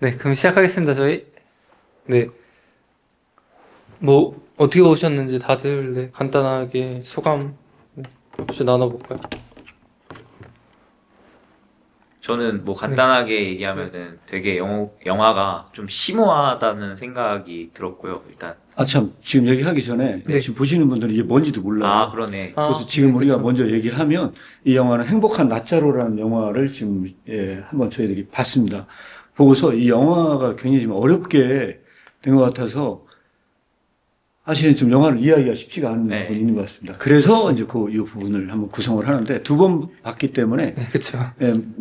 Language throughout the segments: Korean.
네, 그럼 시작하겠습니다, 저희. 네, 뭐, 어떻게 보셨는지 다들, 네, 간단하게 소감, 네, 좀 나눠볼까요? 저는 뭐 네, 간단하게 네, 얘기하면은 되게 영화가 좀 심오하다는 생각이 들었고요, 일단. 아, 참, 지금 얘기하기 전에 네. 지금 보시는 분들은 이게 뭔지도 아, 몰라요. 그러네. 그래서 네, 지금 우리가 그쵸. 먼저 얘기를 하면 이 영화는 행복한 나차로라는 영화를 지금 한번 저희들이 봤습니다. 보고서 이 영화가 굉장히 좀 어렵게 된 것 같아서 사실은 좀 영화를 이해하기가 쉽지가 않은 부분이 네. 있는 것 같습니다. 그래서 그쵸. 이제 이 부분을 한번 구성을 하는데 두 번 봤기 때문에 네, 그쵸.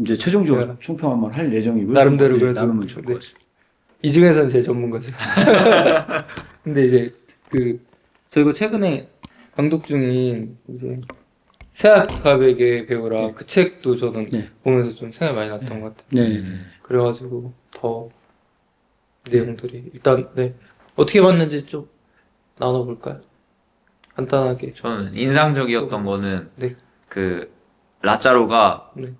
이제 최종적으로 제가 총평 한번 할 예정이고요. 한번 나름대로 그래도, 나누면 좋을 것 네, 같습니다. 이 중에서는 제일 전문가죠. 근데 이제, 그, 저희가 최근에 강독 중인, 이제, 새학가백의 배우라 네. 그 책도 저는 네. 보면서 좀 생각이 많이 났던 것 같아요. 네. 그래가지고, 더, 내용들이. 일단, 네. 어떻게 봤는지 좀 나눠볼까요? 간단하게. 저는 인상적이었던 거는 네, 그 라짜로가 네,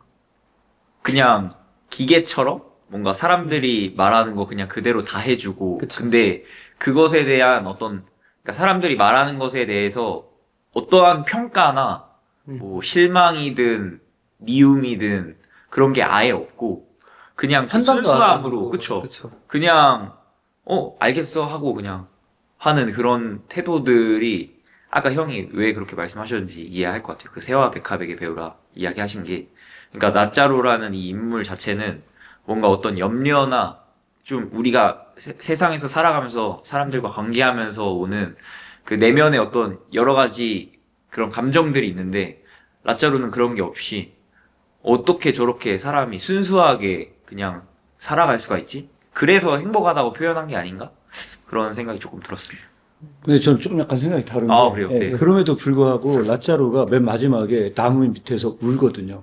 그냥 기계처럼 뭔가 사람들이 말하는 거 그냥 그대로 다 해주고, 그쵸. 근데 그것에 대한 그러니까 사람들이 말하는 것에 대해서 어떠한 평가나 뭐 실망이든 미움이든 그런 게 아예 없고, 그냥 그 판단도 안 하는 순수함으로, 거죠. 그쵸? 그쵸. 그냥, 알겠어 하고 그냥 하는 그런 태도들이, 아까 형이 왜 그렇게 말씀하셨는지 이해할 것 같아요. 그 새와 백합에게 배우라 이야기하신 게. 그러니까 나짜로라는 이 인물 자체는 뭔가 어떤 염려나 좀 우리가 세상에서 살아가면서 사람들과 관계하면서 오는 그 내면의 어떤 여러 가지 그런 감정들이 있는데, 라짜로는 그런 게 없이 어떻게 저렇게 사람이 순수하게 그냥 살아갈 수가 있지? 그래서 행복하다고 표현한 게 아닌가? 그런 생각이 조금 들었습니다. 근데 저는 좀 약간 생각이 다른 아, 게, 그래요? 예, 네. 그럼에도 불구하고 라짜로가 맨 마지막에 나무 밑에서 울거든요.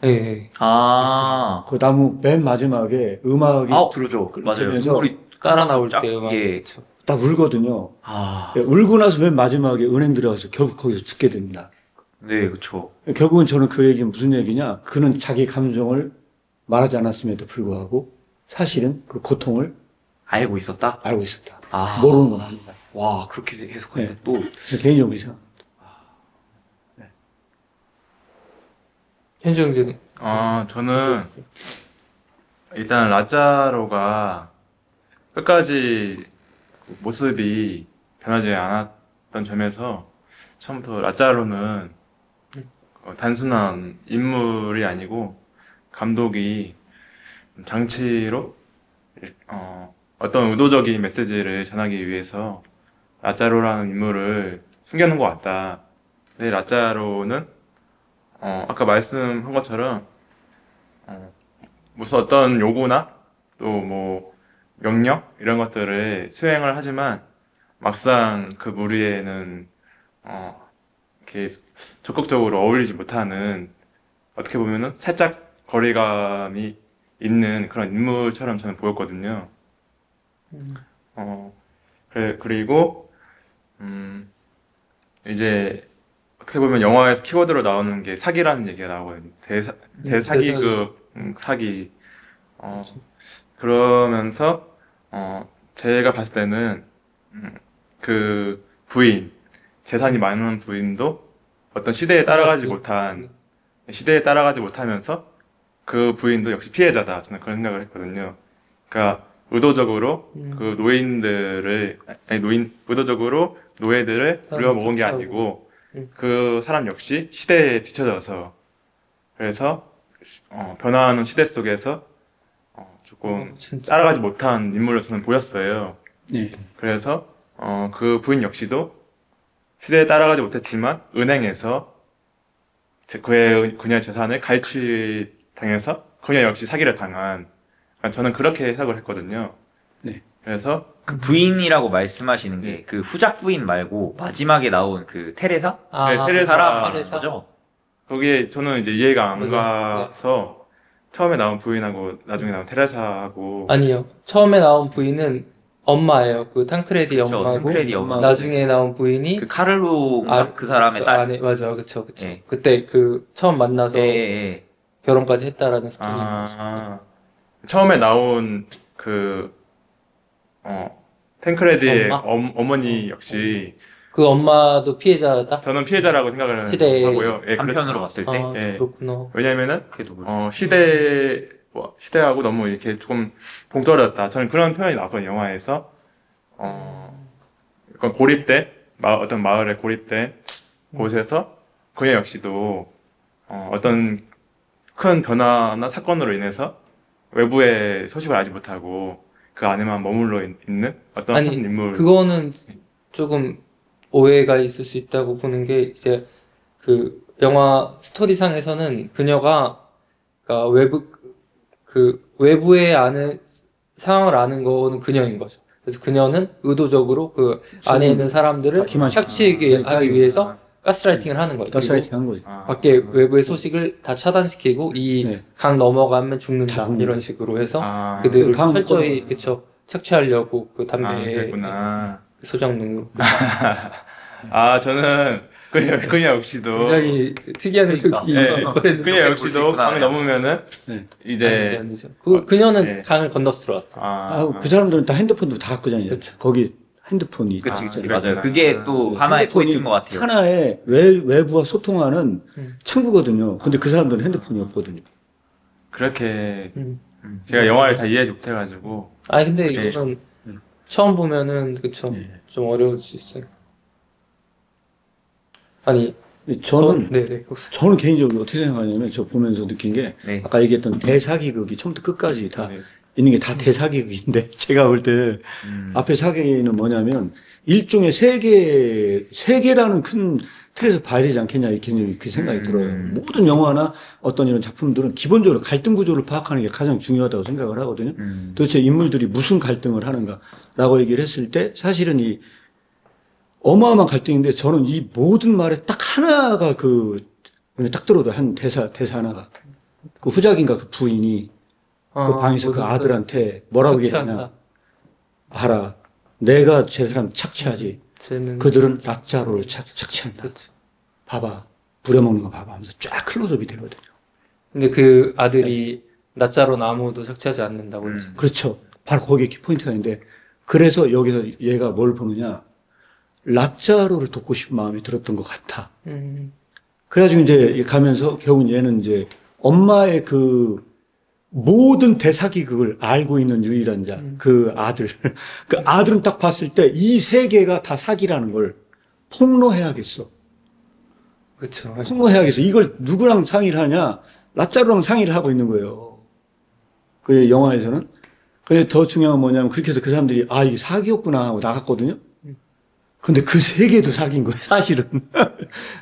예, 예. 아, 그 나무 맨 마지막에 음악이 들어줘. 맞아요. 들면서 눈물이 한 따라 방울 나올 쫙, 때만. 예. 그쵸. 딱 울거든요. 예, 아, 울고 나서 맨 마지막에 은행 들어가서 결국 거기서 죽게 됩니다. 네, 그쵸. 결국은 저는 그 얘기는 무슨 얘기냐? 그는 자기 감정을 말하지 않았음에도 불구하고 사실은 그 고통을 알고 있었다? 알고 있었다. 아, 모르는 건 아니다. 와, 그렇게 해석하니까 네. 또, 개인적으로 생각. 현주 형제는 저는 일단 라짜로가 끝까지 모습이 변하지 않았던 점에서 처음부터 라짜로는 단순한 인물이 아니고 감독이 장치로 어떤 의도적인 메시지를 전하기 위해서 라짜로라는 인물을 숨겨놓은 것 같다. 근데 라짜로는 아까 말씀한 것처럼 무슨 어떤 요구나 또 뭐 명령 이런 것들을 수행을 하지만 막상 그 무리에는 이렇게 적극적으로 어울리지 못하는, 어떻게 보면은 살짝 거리감이 있는 그런 인물처럼 저는 보였거든요. 어, 그리고 이제 어떻게 보면 영화에서 키워드로 나오는 게 사기라는 얘기가 나오거든요. 대사기급 사기. 그러면서 제가 봤을 때는 그 부인, 재산이 많은 부인도 어떤 시대에 따라가지 못하면서 그 부인도 역시 피해자다, 저는 그런 생각을 했거든요. 그러니까 의도적으로 그 의도적으로 노예들을 부려먹은 게 아니고 그 사람 역시 시대에 뒤처져서, 그래서 변화하는 시대 속에서 조금 진짜. 따라가지 못한 인물로 저는 보였어요. 네. 그래서 그 부인 역시도 시대에 따라가지 못했지만 은행에서 그녀의 재산을 갈취당해서 그녀 역시 사기를 당한, 그러니까 저는 그렇게 해석을 했거든요. 네. 그래서 그 부인이라고 말씀하시는 게 네. 그 후작 부인 말고 마지막에 나온 그 테레사? 네, 그 테레사. 사람 말하는 테레사. 거죠? 거기에 저는 이제 이해가 안 맞아요. 가서 처음에 나온 부인하고 나중에 나온 테레사하고. 아니요. 처음에 나온 부인은 엄마예요. 그 탕크레디 그쵸, 엄마고, 탕크레디 엄마. 나중에 나온 부인이 그 카를로인가? 그 사람의 그쵸, 딸. 아내, 맞아, 그쵸, 그쵸. 예. 그때 그 처음 만나서 예, 예, 예. 결혼까지 했다라는 스토리. 처음에 나온 그 탱크레드의 엄마? 어머니 역시 그 엄마도 피해자다? 저는 피해자라고 생각을 시대의 하고요. 예, 한편으로 그렇죠. 봤을 때 아, 예. 그렇구나. 왜냐면은 그래도 그렇죠. 시대하고 너무 이렇게 조금 동떨어졌다. 저는 그런 표현이 나왔거든요, 영화에서. 약간 고립된, 어떤 마을에 고립된 곳에서 그녀 역시도 어떤 큰 변화나 사건으로 인해서 외부의 소식을 알지 못하고 그 안에만 머물러 있는 어떤 아니, 한 인물. 그거는 조금 오해가 있을 수 있다고 보는 게, 이제 그 영화 스토리상에서는 그녀가, 그러니까 외부에 아는 상황을 아는 거는 그녀인 거죠. 그래서 그녀는 의도적으로 그 안에 있는 사람들을 기만시켜. 착취하기 네, 위해서 가스라이팅을 하는 거예요. 가스라이팅 한 거지. 밖에 외부의 소식을 다 차단시키고 이 네. 강 넘어가면 다 죽는다 죽는다. 이런 식으로 해서 아, 그들을 그 강 철저히 묶어놓은 그쵸 착취하려고 그 담배 그랬구나. 소장농 저는 그녀 역시도 굉장히 특이한 그러니까. 해석이 예, 있거든요. 그녀 볼수 역시도 있구나. 강을 넘으면은 네. 이제 아니죠. 그녀는 네. 강을 건너서 들어왔어. 그 사람들은 다 핸드폰도 다 갖고 다니잖아요. 그렇죠. 거기 핸드폰이. 그치, 아, 맞아요. 그랬구나. 그게 또 하나의 핸드폰이 포인트인 것 같아요. 하나의 외부와 소통하는 음. 창구거든요. 근데 그 사람들은 핸드폰이 없거든요. 그렇게 음. 제가 영화를 다 이해하지 못해가지고 아니 근데 네. 이거는 네. 처음 보면은 그쵸 네. 좀 어려울 수 있어요. 아니 네네. 저는 개인적으로 어떻게 생각하냐면 저 보면서 느낀 게 네. 아까 얘기했던 대사기극이 처음부터 끝까지 다 네. 있는 게 다 대사기극인데 제가 볼 때 앞에 사기는 뭐냐면 일종의 세계라는 큰 틀에서 봐야 되지 않겠냐 이렇게 그 생각이 들어요. 모든 영화나 어떤 이런 작품들은 기본적으로 갈등 구조를 파악하는 게 가장 중요하다고 생각을 하거든요. 도대체 인물들이 무슨 갈등을 하는가라고 얘기를 했을 때 사실은 이 어마어마한 갈등인데 저는 이 모든 말에 딱 하나가 딱 들어도 한 대사 하나가 그 후작인가 그 부인이 그 방에서 그 아들한테 뭐라고 얘기했냐. 알아. 내가 제 사람 착취하지. 그들은 낮자로를 착취한다. 그치. 봐봐. 부려먹는 거 봐봐 하면서 쫙 클로즈업이 되거든요. 근데 그 아들이 낮자로는 아무도 착취하지 않는다고 했죠. 그렇죠. 바로 거기에 키포인트가 있는데 그래서 여기서 얘가 뭘 보느냐. 낮자로를 돕고 싶은 마음이 들었던 것 같아. 그래가지고 이제 가면서 결국은 얘는 이제 엄마의 그 모든 대사기극을 알고 있는 유일한 자, 그 아들. 그 아들은 딱 봤을 때 이 세계가 다 사기라는 걸 폭로해야겠어. 그쵸. 폭로해야겠어. 이걸 누구랑 상의를 하냐? 라짜로랑 상의를 하고 있는 거예요. 그 영화에서는. 근데 더 중요한 건 뭐냐면 그렇게 해서 그 사람들이 이게 사기였구나 하고 나갔거든요. 근데 그 세계도 사기인 거예요, 사실은.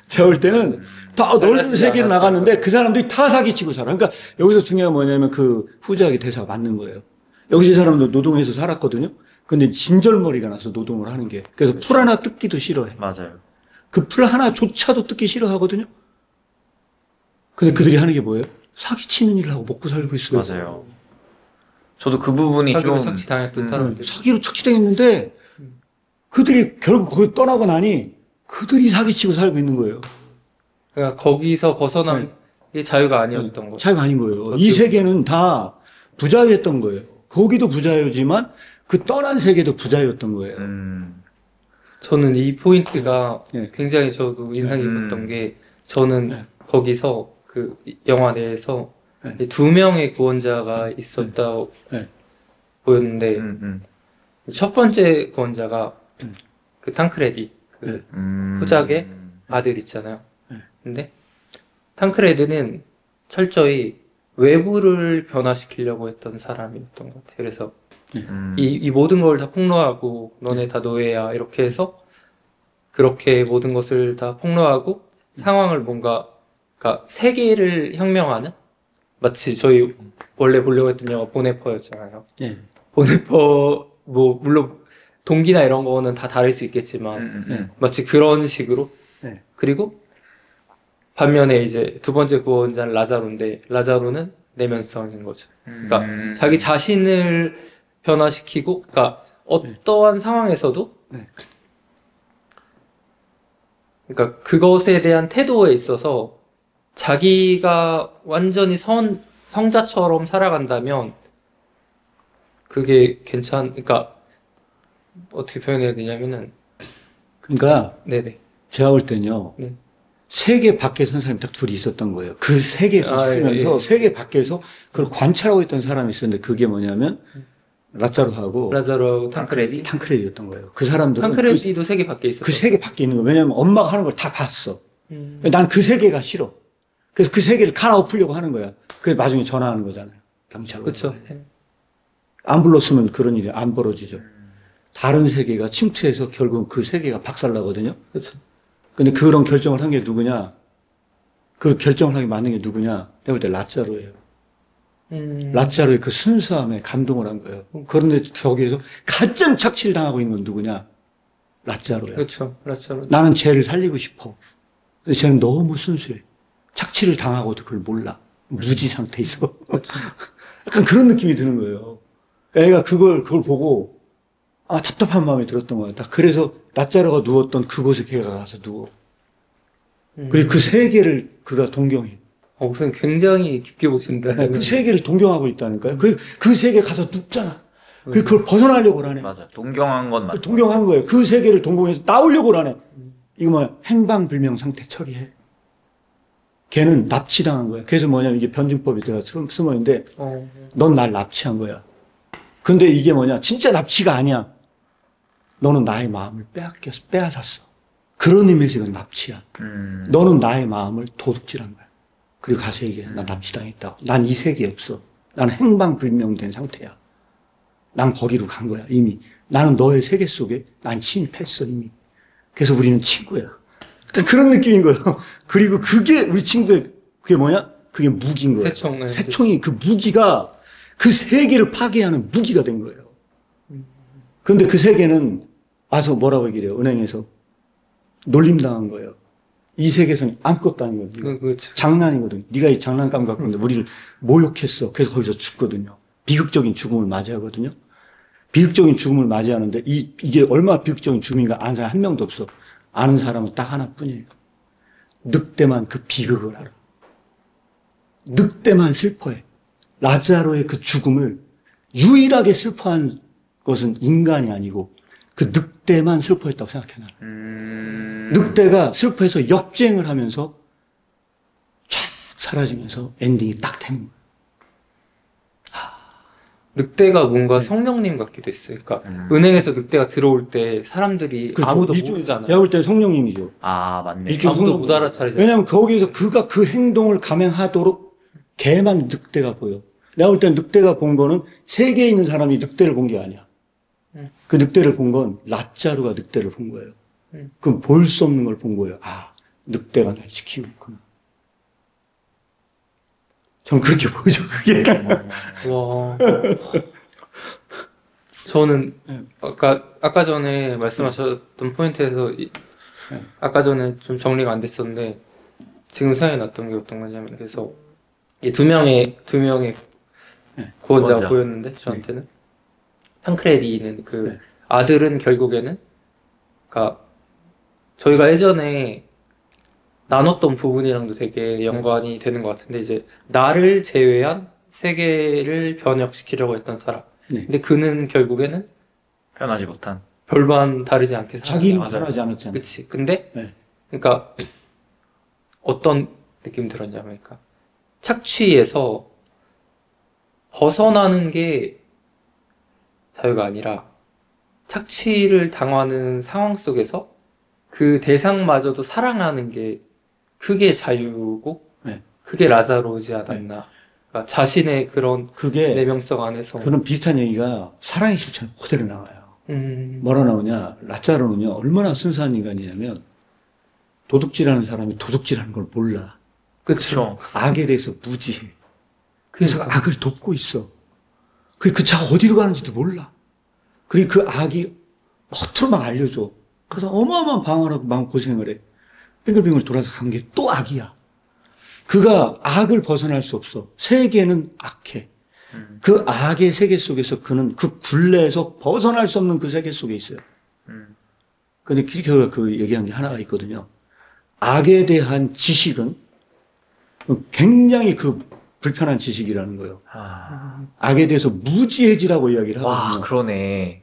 제가 볼 때는 더 넓은 세계로 나갔는데 그 사람들이 다 사기치고 살아. 그러니까 여기서 중요한 건 뭐냐면 그 후작의 대사가 맞는 거예요. 여기서 이 사람도 노동해서 살았거든요. 근데 진절머리가 나서 노동을 하는 게. 그래서 풀 하나 뜯기도 싫어해. 맞아요. 그 풀 하나조차도 뜯기 싫어하거든요. 근데 그들이 하는 게 뭐예요? 사기치는 일을 하고 먹고 살고 있어요. 맞아요. 저도 그 부분이 사기로 좀 착취당했던 사람들. 사기로 착취당했는데 그들이 결국 거기 떠나고 나니 그들이 사기치고 살고 있는 거예요. 그러니까 거기서 벗어난 게 자유가 아니었던 거죠. 자유가 아닌 거예요. 이 세계는 다 부자유였던 거예요. 거기도 부자유지만 그 떠난 세계도 부자유였던 거예요. 저는 이 포인트가 네. 굉장히 저도 인상 깊었던 게 저는 거기서 그 영화 내에서 네. 두 명의 구원자가 있었다고 네. 보였는데 첫 번째 구원자가 그 탕크레디 그 후작의 아들 있잖아요. 근데 탕크레드는 철저히 외부를 변화시키려고 했던 사람이었던 것 같아요. 그래서 이 모든 걸 다 폭로하고 너네 다 노예야 이렇게 해서 그렇게 모든 것을 다 폭로하고 상황을 그러니까 세계를 혁명하는 마치 저희 원래 보려고 했던 영화 보네퍼였잖아요. 예. 보네퍼 물론 동기나 이런 거는 다 다를 수 있겠지만 마치 그런 식으로 그리고 반면에 이제 두 번째 구원자는 라자로인데 라자로는 내면성인 거죠. 그러니까 자기 자신을 변화시키고 그러니까 어떠한 상황에서도 그러니까 그것에 대한 태도에 있어서 자기가 완전히 성자처럼 살아간다면 그게 그러니까 어떻게 표현해야 되냐면은 그러니까 네네. 제가 볼 때는요. 네. 세계 밖에 선 사람이 딱 둘이 있었던 거예요. 그 세계에서 있으면서 예. 세계 밖에서 그걸 관찰하고 있던 사람이 있었는데 그게 뭐냐면 라자로하고 라자로하고 탕크레디? 탕크레디였던 거예요. 그 사람들은 탕크레디도 세계 밖에 있었어요. 그 세계 밖에 있는 거예요. 왜냐하면 엄마가 하는 걸 다 봤어. 난 그 세계가 싫어. 그래서 그 세계를 갈아엎으려고 하는 거야. 그래서 나중에 전화하는 거잖아요. 경찰로. 그렇죠. 안 불렀으면 그런 일이 안 벌어지죠. 다른 세계가 침투해서 결국은 그 세계가 박살나거든요. 그렇죠. 근데 그런 결정을 한 게 누구냐? 그 결정을 하게 만든 게 누구냐? 내가 볼 때 라자로예요. 라자로의 그 순수함에 감동을 한 거예요. 그런데 거기에서 가장 착취를 당하고 있는 건 누구냐? 라자로야. 그렇죠. 라자로. 나는 쟤를 살리고 싶어. 근데 쟤는 너무 순수해. 착취를 당하고도 그걸 몰라. 무지 상태에 있어. 그렇죠. 약간 그런 느낌이 드는 거예요. 애가 그걸 보고, 답답한 마음이 들었던 거야. 딱 그래서 라자로가 누웠던 그곳에 걔가 가서 누워. 그리고 그 세계를 그가 동경해. 우선 굉장히 깊게 보신다. 네, 그 세계를 동경하고 있다니까요. 그 세계에 가서 눕잖아. 그리고 그걸 벗어나려고 하네. 맞아. 동경한 건 맞아. 동경한 거예요. 그 세계를 동경해서 나오려고 하네. 이거 뭐야? 행방불명 상태 처리해. 걔는 납치당한 거야. 그래서 뭐냐면 이게 변증법이 들어가 숨어 있는데, 넌 날 납치한 거야. 근데 이게 뭐냐? 진짜 납치가 아니야. 너는 나의 마음을 빼앗았어. 그런 의미에서 이건 납치야. 너는 나의 마음을 도둑질한 거야. 그리고 가서 얘기해. 나 납치당했다고. 난 이 세계에 없어. 난 행방불명된 상태야. 난 거기로 간 거야, 이미. 나는 너의 세계 속에 난 침입했어, 이미. 그래서 우리는 친구야. 약간 그런 느낌인 거예요. 그리고 그게 우리 친구의, 그게 뭐냐? 그게 무기인 거예요. 새총. 새총이 그 무기가 그 세계를 파괴하는 무기가 된 거예요. 그런데 그 세계는 와서 뭐라고 얘기를 해요, 은행에서. 놀림당한 거예요. 이 세계에서는 아무것도 아니거든요. 그렇죠. 장난이거든요. 네가 이 장난감 갖고 있는데 우리를 모욕했어. 그래서 거기서 죽거든요. 비극적인 죽음을 맞이하거든요. 비극적인 죽음을 맞이하는데 이게 얼마나 비극적인 죽음인가 아는 사람 한 명도 없어. 아는 사람은 딱 하나뿐이에요. 늑대만 그 비극을 알아. 늑대만 슬퍼해. 라자로의 그 죽음을 유일하게 슬퍼한 것은 인간이 아니고 그 늑대만 슬퍼했다고 생각해 나는. 늑대가 슬퍼해서 역주행을 하면서 쫙 사라지면서 엔딩이 딱 되는 거예요. 늑대가 뭔가 성령님 같기도 했어요. 그러니까 은행에서 늑대가 들어올 때 사람들이 그렇죠. 아무도 모르잖아요. 제가 볼 때 성령님이죠. 아, 맞네. 일종 아무도 성령. 못 알아차리잖아요. 왜냐하면 거기에서 그가 그 행동을 감행하도록 걔만 늑대가 보여. 내가 볼 때 늑대가 본 거는 세계에 있는 사람이 늑대를 본 게 아니야. 그 늑대를 본 건 라자루가 늑대를 본 거예요. 그 볼 수 없는 걸 본 거예요. 늑대가 날 지키고 있구나. 저는 그렇게 보이죠, 그게. 와. 저는 아까 전에 말씀하셨던 포인트에서 아까 전에 좀 정리가 안 됐었는데 지금 생각이 났던 게 어떤 거냐면 그래서 이 두 명의 구원자가 보였는데 저한테는 탕크레디는 그 아들은 결국에는 그러니까 저희가 예전에 나눴던 부분이랑도 되게 연관이 되는 것 같은데 이제 나를 제외한 세계를 변혁시키려고 했던 사람. 근데 그는 결국에는 편하지 못한. 별반 다르지 않게 자기는 변하지 않았잖아요. 그치. 근데 그러니까 어떤 느낌 들었냐면 그러니까 착취에서 벗어나는 게 자유가 아니라 착취를 당하는 상황 속에서 그 대상마저도 사랑하는 게 그게 자유고 그게 라자로지 않았나. 그러니까 자신의 그런 내면성 안에서 그런 비슷한 얘기가 사랑의 실천에 그대로 나와요. 뭐라 나오냐? 라자로는요 얼마나 순수한 인간이냐면 도둑질하는 사람이 도둑질하는 걸 몰라. 그렇죠. 악에 대해서 무지해. 그래서 악을 돕고 있어. 그 차가 어디로 가는지도 몰라. 그리고 그 악이 허투루 막 알려줘. 그래서 어마어마한 방어라고 마음고생을 해. 빙글빙글 돌아서 간 게 또 악이야. 그가 악을 벗어날 수 없어. 세계는 악해. 그 악의 세계 속에서 그는 그 굴레에서 벗어날 수 없는 그 세계 속에 있어요. 근데 키르케고르가 그 얘기한 게 하나가 있거든요. 악에 대한 지식은 굉장히 그 불편한 지식이라는 거예요. 아, 악에 대해서 무지해지라고 이야기를 와, 하거든요. 그러네.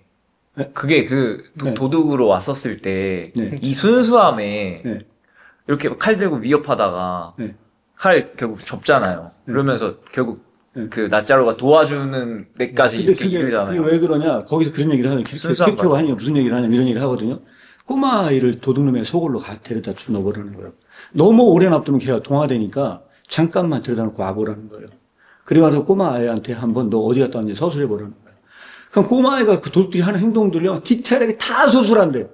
네. 그게 그 네. 도둑으로 왔었을 때 네. 이 순수함에 네. 이렇게 칼 들고 위협하다가 네. 칼 결국 접잖아요. 네. 그러면서 결국 네. 그 나짜로가 도와주는 데까지 근데 이렇게 이르잖아요. 그게 왜 그러냐? 거기서 그런 얘기를 하는 순수한 캐릭터가 하냐 무슨 얘기를 하냐 이런 얘기를 하거든요. 꼬마 아이를 도둑놈의 소굴로 데려다 주워버리는 거예요. 너무 오래 놔두면 걔가 동화되니까 잠깐만 데려다 놓고 와보라는 거예요. 그래가지고 꼬마 아이한테 한번 너 어디 갔다 왔는지 서술해보라는 거예요. 그럼 꼬마 아이가 그 도둑들이 하는 행동들요 디테일하게 다 서술한대요.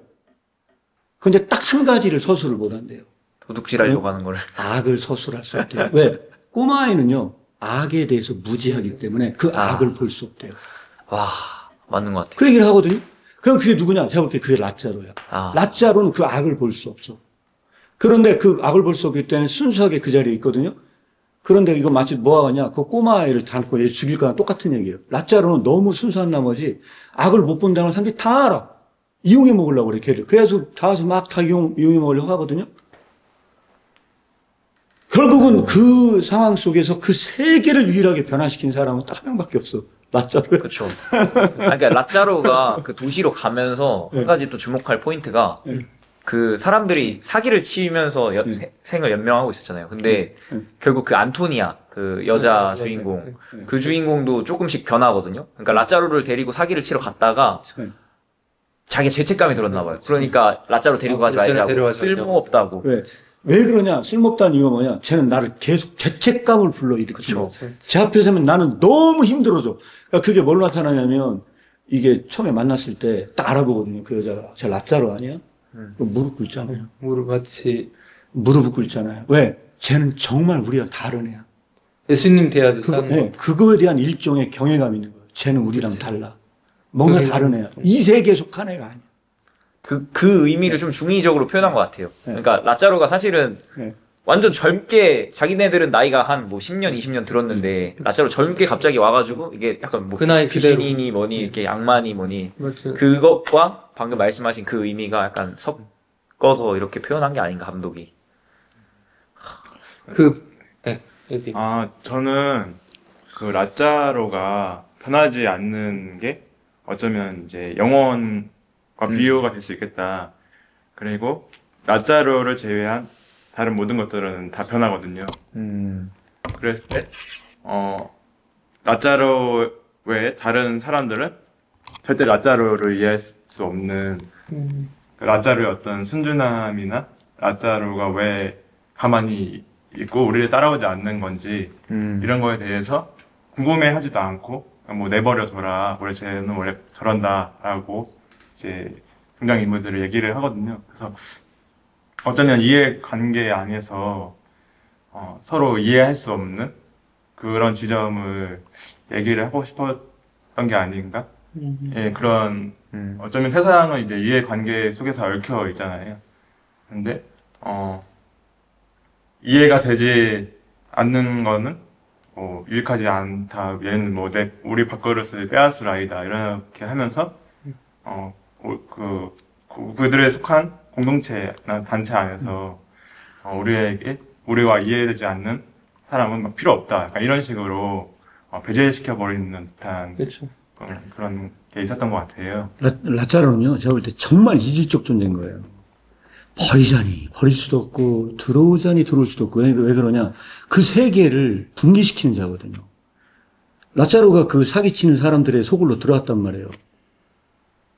근데 딱 한 가지를 서술을 못한대요. 도둑질하려고 하는 거를. 악을 서술할 수 없대요. 왜? 꼬마 아이는요 악에 대해서 무지하기 때문에 그 악을 볼 수 없대요. 와, 맞는 것 같아요. 그 얘기를 하거든요. 그럼 그게 누구냐? 제가 볼 때 그게 라짜로야. 아. 라짜로는 그 악을 볼 수 없어. 그런데 그 악을 볼 수 없기 때문에 순수하게 그 자리에 있거든요. 그런데 이거 마치 뭐가 하냐? 그 꼬마 아이를 담고 얘 죽일 거랑 똑같은 얘기예요. 라짜로는 너무 순수한 나머지 악을 못 본다는 사람들이 다 알아. 이용해 먹으려고 그래, 걔를. 그래서 다 와서 막 다 이용해 먹으려고 하거든요. 결국은 그 상황 속에서 그 세계를 유일하게 변화시킨 사람은 딱 한 명밖에 없어. 라짜로야. 그렇죠. 그러니까 라짜로가 그 도시로 가면서 한 가지 또 주목할 포인트가 그 사람들이 사기를 치면서 생을 연명하고 있었잖아요. 근데 결국 그 안토니아 그 여자 주인공 그 주인공도 조금씩 변하거든요. 그러니까 라짜로를 데리고 사기를 치러 갔다가 자기 죄책감이 들었나 봐요. 그러니까 라짜로 데리고 가지 말자고 쓸모없다고. 왜 그러냐? 쓸모없다는 이유가 뭐냐? 쟤는 나를 계속 죄책감을 불러일으키고 제 앞에 서면 나는 너무 힘들어져. 그러니까 그게 뭘로 나타나냐면 이게 처음에 만났을 때 딱 알아보거든요. 그 여자가 쟤 라짜로 아니야? 무릎 꿇잖아요. 무릎을 꿇잖아요. 왜? 쟤는 정말 우리랑 다른 애야. 예수님 대하듯 사는 거. 그거에 대한 일종의 경외감이 있는 거예요. 쟤는 우리랑 달라. 뭔가 다른 애야. 이 세계에 속한 애가 아니야. 그 의미를 좀 중의적으로 표현한 것 같아요. 그러니까 라짜로가 사실은 완전 젊게 자기네들은 나이가 한 뭐 10년, 20년 들었는데 라짜로 젊게 갑자기 와가지고 이게 약간 뭐 그 나이 귀신이니 뭐니 이렇게 악마니 뭐니 맞죠. 그것과 방금 말씀하신 그 의미가 약간 섞어서 이렇게 표현한 게 아닌가 감독이. 여기. 저는 그 라짜로가 변하지 않는 게 어쩌면 이제 영혼과 비유가 될 수 있겠다. 그리고 라짜로를 제외한 다른 모든 것들은 다 변하거든요. 그랬을 때, 라짜로 외에 다른 사람들은 절대 라짜로를 이해할 수 없는 라짜로의 어떤 순진함이나 라짜로가 왜 가만히 있고 우리를 따라오지 않는 건지 이런 거에 대해서 궁금해하지도 않고 뭐 내버려둬라, 원래 쟤는 원래 저런다라고 이제 등장인물들을 얘기를 하거든요. 그래서 어쩌면 이해관계 안에서 서로 이해할 수 없는 그런 지점을 얘기를 하고 싶었던 게 아닌가? 예, 그런 어쩌면 세상은 이제 이해관계 속에서 얽혀 있잖아요. 근데 이해가 되지 않는 거는 유익하지 않다. 얘는 뭐 우리 밥그릇을 빼앗을 아이다. 이렇게 하면서 그들에 속한 공동체나 단체 안에서 우리와 이해되지 않는 사람은 막 필요 없다. 약간 이런 식으로 배제시켜 버리는 듯한 그렇죠. 그런 게 있었던 것 같아요. 라짜로는요, 제가 볼 때 정말 이질적 존재인 거예요. 버리자니 버릴 수도 없고 들어오자니 들어올 수도 없고. 왜 그러냐? 그 세계를 붕괴시키는 자거든요. 라짜로가 그 사기치는 사람들의 소굴로 들어왔단 말이에요.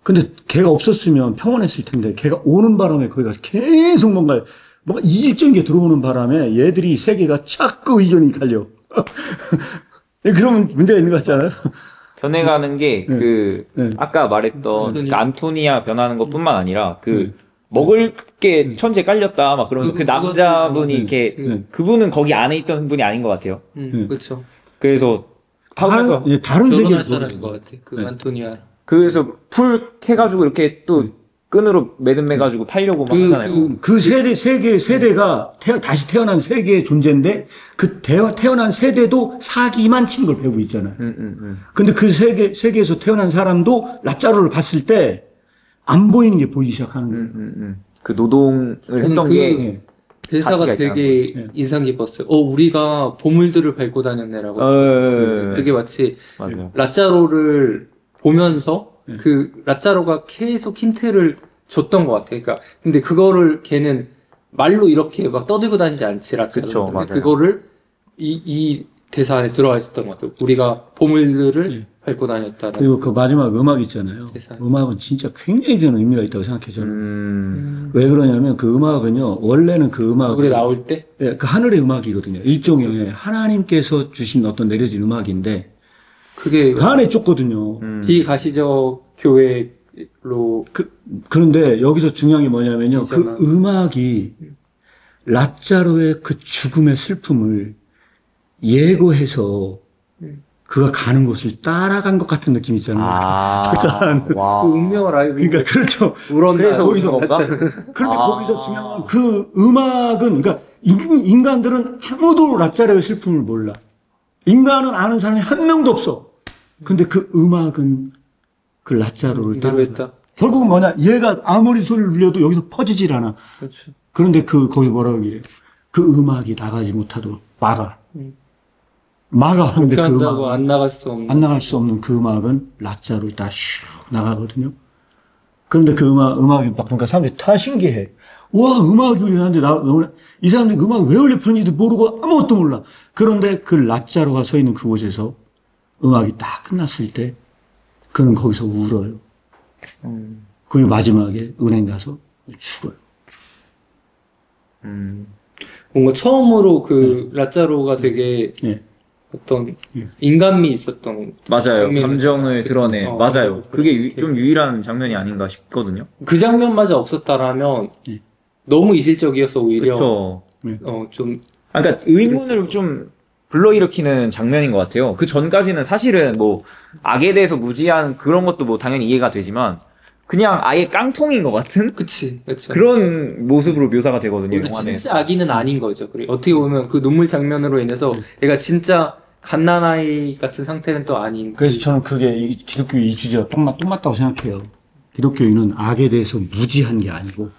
근데 걔가 없었으면 평온했을 텐데 걔가 오는 바람에 거기가 계속 뭔가 이질적인 게 들어오는 바람에 얘들이 세계가 자꾸 의견이 갈려. 그러면 문제가 있는 것 같잖아요. 변해가는 게 아까 말했던 그 안토니아 변하는 것뿐만 아니라 먹을 게 천재 깔렸다 막 그러면서 그 남자분이 이렇게 그분은 거기 안에 있던 분이 아닌 것 같아요. 그렇죠. 그래서 하면서 다른 세계를 사람인 것 같아. 그 안토니아. 그래서 풀 해가지고 이렇게 또 끈으로 매듭매가지고 팔려고 막 하잖아요. 그 세대가 다시 태어난 세계의 존재인데 그 태어난 세대도 사기만 치는 걸 배우고 있잖아요. 근데 그 세계에서 태어난 사람도 라짜로를 봤을 때 안 보이는 게 보이기 시작하는 거예요. 그 노동을 했던 게 대사가 가치가 되게 네. 인상 깊었어요. 우리가 보물들을 밟고 다녔네라고. 그게 마치 맞아요. 라짜로를 보면서 네. 그 라짜로가 계속 힌트를 줬던 것 같아요. 그러니까 근데 그거를 걔는 말로 이렇게 막 떠들고 다니지 않지 라짜로. 그쵸, 근데 맞아요. 그거를 이 대사 안에 들어가 있었던 것 같아요. 우리가 보물들을 네. 밟고 다녔다는. 그리고 그 마지막 음악 있잖아요. 세상에. 음악은 진짜 굉장히 저는 의미가 있다고 생각해요. 저는. 왜 그러냐면 그 음악은요, 원래는 그 음악, 우리 나올 때 예, 그 하늘의 음악이거든요. 일종의 하나님께서 주신 어떤 내려진 음악인데, 그게 그 안에 쫓거든요. 비가시적 교회로 그런데 여기서 중요한 게 뭐냐면요. 그 이잖아. 음악이 라짜로의 그 죽음의 슬픔을 예고해서 그가 가는 곳을 따라간 것 같은 느낌이 있잖아요. 약간, 와. 그 운명을 알고 그러니까 그렇죠. 울었나 그래서 거기서 우는 건가? 그런데 거기서 중요한 건 그 음악은, 그러니까 인간들은 아무도 라짜로의 슬픔을 몰라. 인간은 아는 사람이 한 명도 없어. 근데 그 음악은 그 라짜로를 따라. 위로했다. 결국은 뭐냐? 얘가 아무리 소리를 울려도 여기서 퍼지질 않아. 그렇죠. 그런데 거기 뭐라고 얘기해? 그 음악이 나가지 못하도록 막아. 막아. 하는데 그 한다고 음악은 안 나갈 수 없는. 안 나갈 수 없는 그 음악은 라짜로를 다 슉 나가거든요. 그런데 그 음악이 막 보니까 사람들이 다 신기해. 와, 음악이 울리는데 이 사람들이 음악이 왜 울려편지도 모르고 아무것도 몰라. 그런데 그 라짜로가 서 있는 그곳에서 음악이 딱 끝났을 때 그는 거기서 울어요. 그리고 마지막에 은행 가서 죽어요. 뭔가 처음으로 그 라짜로가 되게 예. 어떤 인간미 있었던 맞아요. 장면이 감정을 그치? 드러내. 맞아요. 그게 좀 유일한 장면이 아닌가 싶거든요. 그 장면마저 없었다라면 예. 너무 이질적이어서 오히려 그쵸. 좀 그러니까 의문을 좀 불러일으키는 장면인 것 같아요. 그 전까지는 사실은 뭐 악에 대해서 무지한 그런 것도 뭐 당연히 이해가 되지만 그냥 아예 깡통인 것 같은 그치 그쵸. 그런 모습으로 묘사가 되거든요. 근데 영화는. 진짜 아기는 아닌 거죠. 그리고 어떻게 보면 그 눈물 장면으로 인해서 얘가 진짜 갓난아이 같은 상태는 또 아닌. 그래서 저는 그게 기독교 이 주제가 또 맞다고 생각해요. 기독교인은 악에 대해서 무지한 게 아니고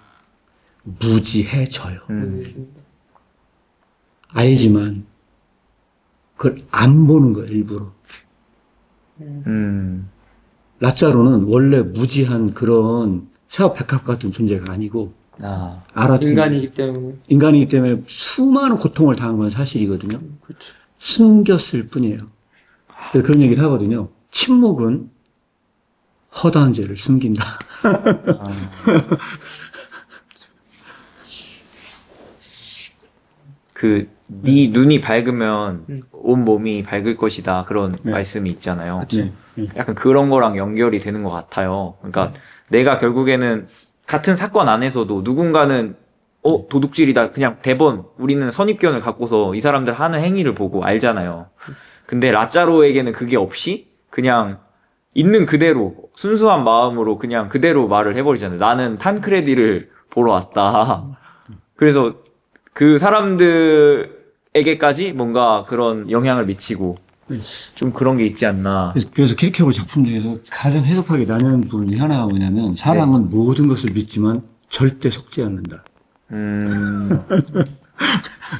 무지해져요. 알지만 그걸 안 보는 거예요, 일부러. 라짜로는 원래 무지한 그런 샤워 백합 같은 존재가 아니고 알았지. 인간이기 때문에 수많은 고통을 당한 건 사실이거든요. 그렇죠. 숨겼을 뿐이에요. 그래서 그런 얘기를 하거든요. 침묵은 허다한 죄를 숨긴다. 네 눈이 밝으면 온 몸이 밝을 것이다. 그런 말씀이 있잖아요. 약간 그런 거랑 연결이 되는 것 같아요. 그러니까 내가 결국에는 같은 사건 안에서도 누군가는 도둑질이다. 그냥 대번 우리는 선입견을 갖고서 이 사람들 하는 행위를 보고 알잖아요. 근데 라짜로에게는 그게 없이 그냥 있는 그대로 순수한 마음으로 그냥 그대로 말을 해버리잖아요. 나는 탄크레디를 보러 왔다. 그래서 그 사람들에게까지 뭔가 그런 영향을 미치고 좀 그런 게 있지 않나. 그래서 키르케고르 작품 중에서 가장 해석하기 나뉘는 부분이 하나가 뭐냐면 사람은 모든 것을 믿지만 절대 속지 않는다.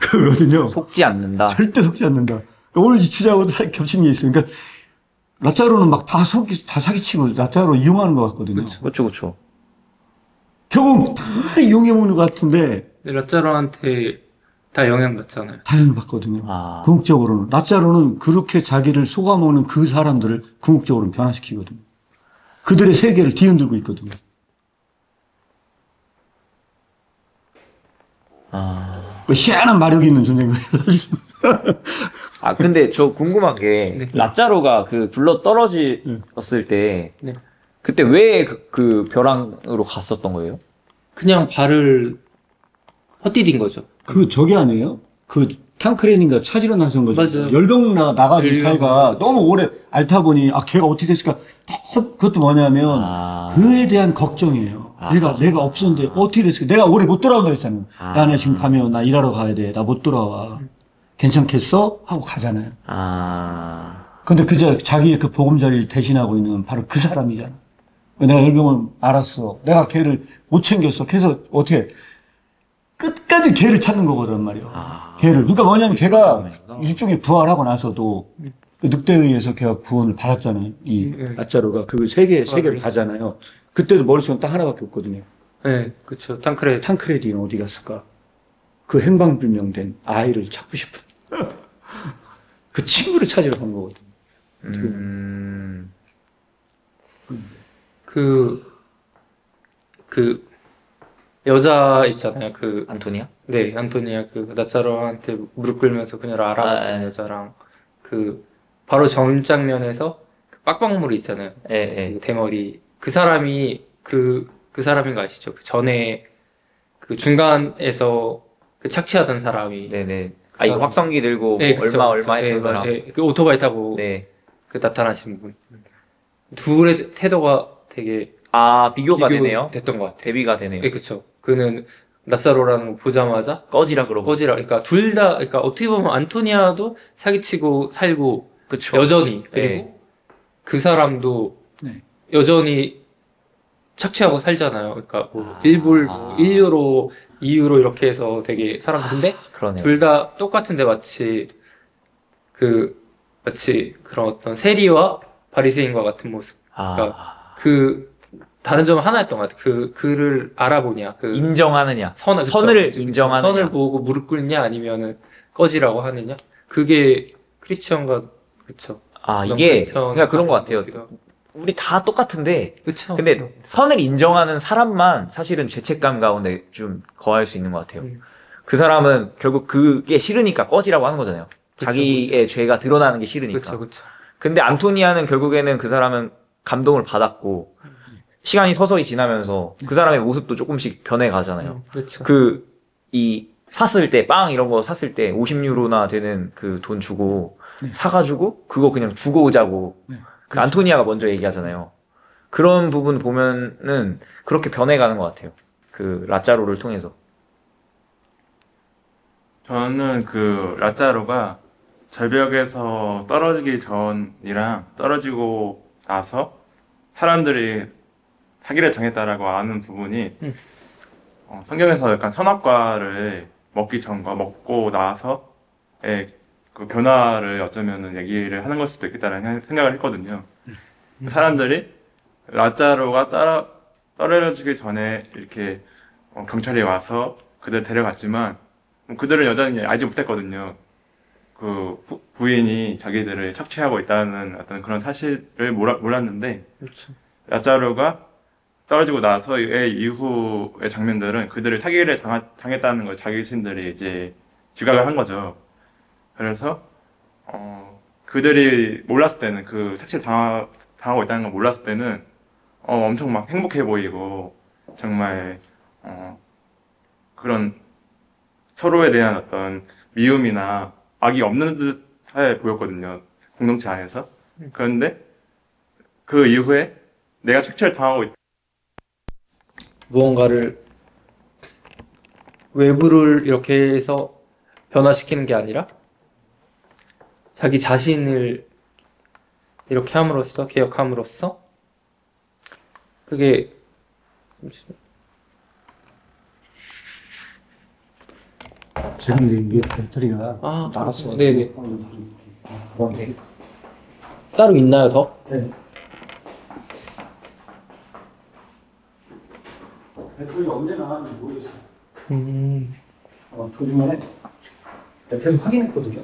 그거거든요. 속지 않는다. 절대 속지 않는다. 오늘 이 주제하고도 겹치는 게 있어요. 그러니까 라짜로는 막 다 사기치고 라짜로 이용하는 것 같거든요. 그렇죠. 결국 다 이용해 먹는 것 같은데 라짜로한테 다 영향받잖아요. 다 영향받거든요. 궁극적으로는 라짜로는 그렇게 자기를 속아먹는 그 사람들을 궁극적으로는 변화시키거든요. 그들의 세계를 뒤흔들고 있거든요. 희한한 마력이 있는 존재인 거예요, 사실. 근데 저 궁금한 게, 라짜로가 그 굴러 떨어졌을 때, 그때 왜 그 벼랑으로 갔었던 거예요? 그냥 발을 헛디딘 거죠. 저게 아니에요? 탕크레인인가 찾으러 나선 거죠. 맞아요. 열병 나가지고 자기가 너무 오래 앓다 보니, 걔가 어떻게 됐을까? 그것도 뭐냐면, 그에 대한 걱정이에요. 내가 없었는데 어떻게 됐을까? 내가 오래 못 돌아온다 했잖아요. 야, 나 지금 가면 나 일하러 가야 돼. 나 못 돌아와. 괜찮겠어? 하고 가잖아요. 근데 자기의 그 보금자리를 대신하고 있는 바로 그 사람이잖아. 내가 열병을 알았어. 내가 걔를 못 챙겼어. 그래서 어떻게, 끝까지 개를 찾는 거거든 말이야. 아. 개를. 그러니까 뭐냐면 걔가 그러구나. 일종의 부활하고 나서도 그 늑대에 의해서 걔가 구원을 받았잖아요. 이 라자로가 그 세계를 가잖아요. 그때도 머릿속은 딱 하나밖에 없거든요. 네, 그쵸. 탕크레드. 탕크레디는 어디 갔을까? 그 행방불명된 아이를 찾고 싶은 그 친구를 찾으러 간 거거든요. 그 여자 있잖아요. 안토니아? 네, 안토니아 그 나차로한테 무릎 꿇으면서 그녀를 알아봤던 예. 여자랑 그 바로 전 장면에서 그 빡빡물이 있잖아요. 예, 그 대머리 그 사람이 그 사람인 거 아시죠? 그 전에 그 중간에서 그 착취하던 사람이 네네. 그 이거 사람. 확성기 들고 네, 그쵸, 얼마 그쵸. 했던 네, 사람. 네, 그 오토바이 타고 네. 그 나타나신 분. 둘의 태도가 되게 비교가 되네요. 됐던 것 같아요. 대비가 되네요. 네, 그쵸. 그는 나사로라는 거 보자마자 꺼지라 그러고. 꺼지라. 그러니까 둘 다, 그러니까 어떻게 보면 안토니아도 사기치고 살고 그쵸. 여전히 그리고 네. 그 사람도 네. 여전히 착취하고 살잖아요. 그러니까 뭐 1유로, 2유로 이렇게 해서 되게 사람들인데 그러네요. 둘 다 똑같은데 마치 그런 어떤 세리와 바리새인과 같은 모습. 그러니까 그 다른 점은 하나였던 것 같아요. 그를 알아보냐, 인정하느냐. 선을 인정하느냐. 선을 보고 무릎 꿇냐, 아니면은 꺼지라고 하느냐. 그게 크리스천과 그쵸. 이게 그러니까 그런 것 같아요. 우리 다 똑같은데 그쵸. 근데 그쵸. 선을 인정하는 사람만 사실은 죄책감 가운데 좀 거할 수 있는 것 같아요. 그 사람은 결국 그게 싫으니까 꺼지라고 하는 거잖아요. 그쵸, 자기의 죄가 드러나는 게 싫으니까. 그쵸. 근데 안토니아는 결국에는 그 사람은 감동을 받았고 시간이 서서히 지나면서 그 사람의 모습도 조금씩 변해가잖아요. 그쵸. 샀을 때, 빵 이런 거 샀을 때 50유로나 되는 그 돈 주고 사가지고 그거 그냥 주고 오자고 그 안토니아가 먼저 얘기하잖아요. 그런 부분 보면은 그렇게 변해가는 것 같아요. 그 라자로를 통해서. 저는 그 라자로가 절벽에서 떨어지기 전이랑 떨어지고 나서 사람들이 사기를 당했다라고 아는 부분이 성경에서 약간 선악과를 먹기 전과 먹고 나서의 그 변화를 어쩌면은 얘기를 하는 걸 수도 있겠다라는 생각을 했거든요. 사람들이 라자로가 떨어지기 전에 이렇게 경찰이 와서 그들 데려갔지만 그들은 여전히 알지 못했거든요. 그 부인이 자기들을 착취하고 있다는 어떤 그런 사실을 몰랐는데 그쵸. 라자로가 떨어지고 나서의 이후의 장면들은 그들을 사기를 당했다는 걸 자기신들이 이제 지각을 한 거죠. 그래서 그들이 몰랐을 때는 그 착취를 당하고 있다는 걸 몰랐을 때는 엄청 막 행복해 보이고 정말 그런 서로에 대한 어떤 미움이나 악이 없는 듯해 보였거든요. 공동체 안에서. 그런데 그 이후에 내가 착취를 당하고 있다. 무언가를 외부를 이렇게 해서 변화시키는 게 아니라 자기 자신을 이렇게 함으로써 개혁함으로써 그게 지금 이게 배터리가 나갔어요. 네네. 따로 있나요 더? 네. 배터리가 언제 나왔는지 모르겠어요. 도중에 계속 확인했거든요.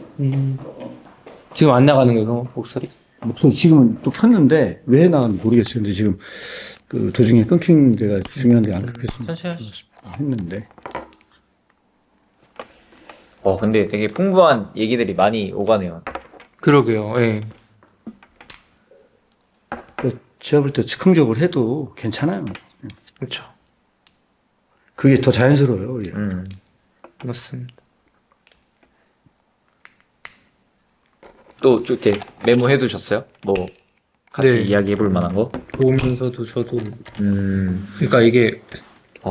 지금 안 나가는 거예요, 목소리? 목소리 지금은 또 켰는데 왜 나왔는지 모르겠어요. 근데 지금 그 도중에 끊긴 데가 중요한 데가 안 끊겼습니다. 천천히 하시죠. 했는데. 근데 되게 풍부한 얘기들이 많이 오가네요. 그러게요. 예. 제가 볼 때 즉흥적으로 해도 괜찮아요. 그렇죠. 그게 더 자연스러워요. 오히려. 맞습니다. 또 이렇게 메모해 두셨어요? 뭐 같이 네. 이야기해 볼 만한 거? 보면서도 저도 그러니까 이게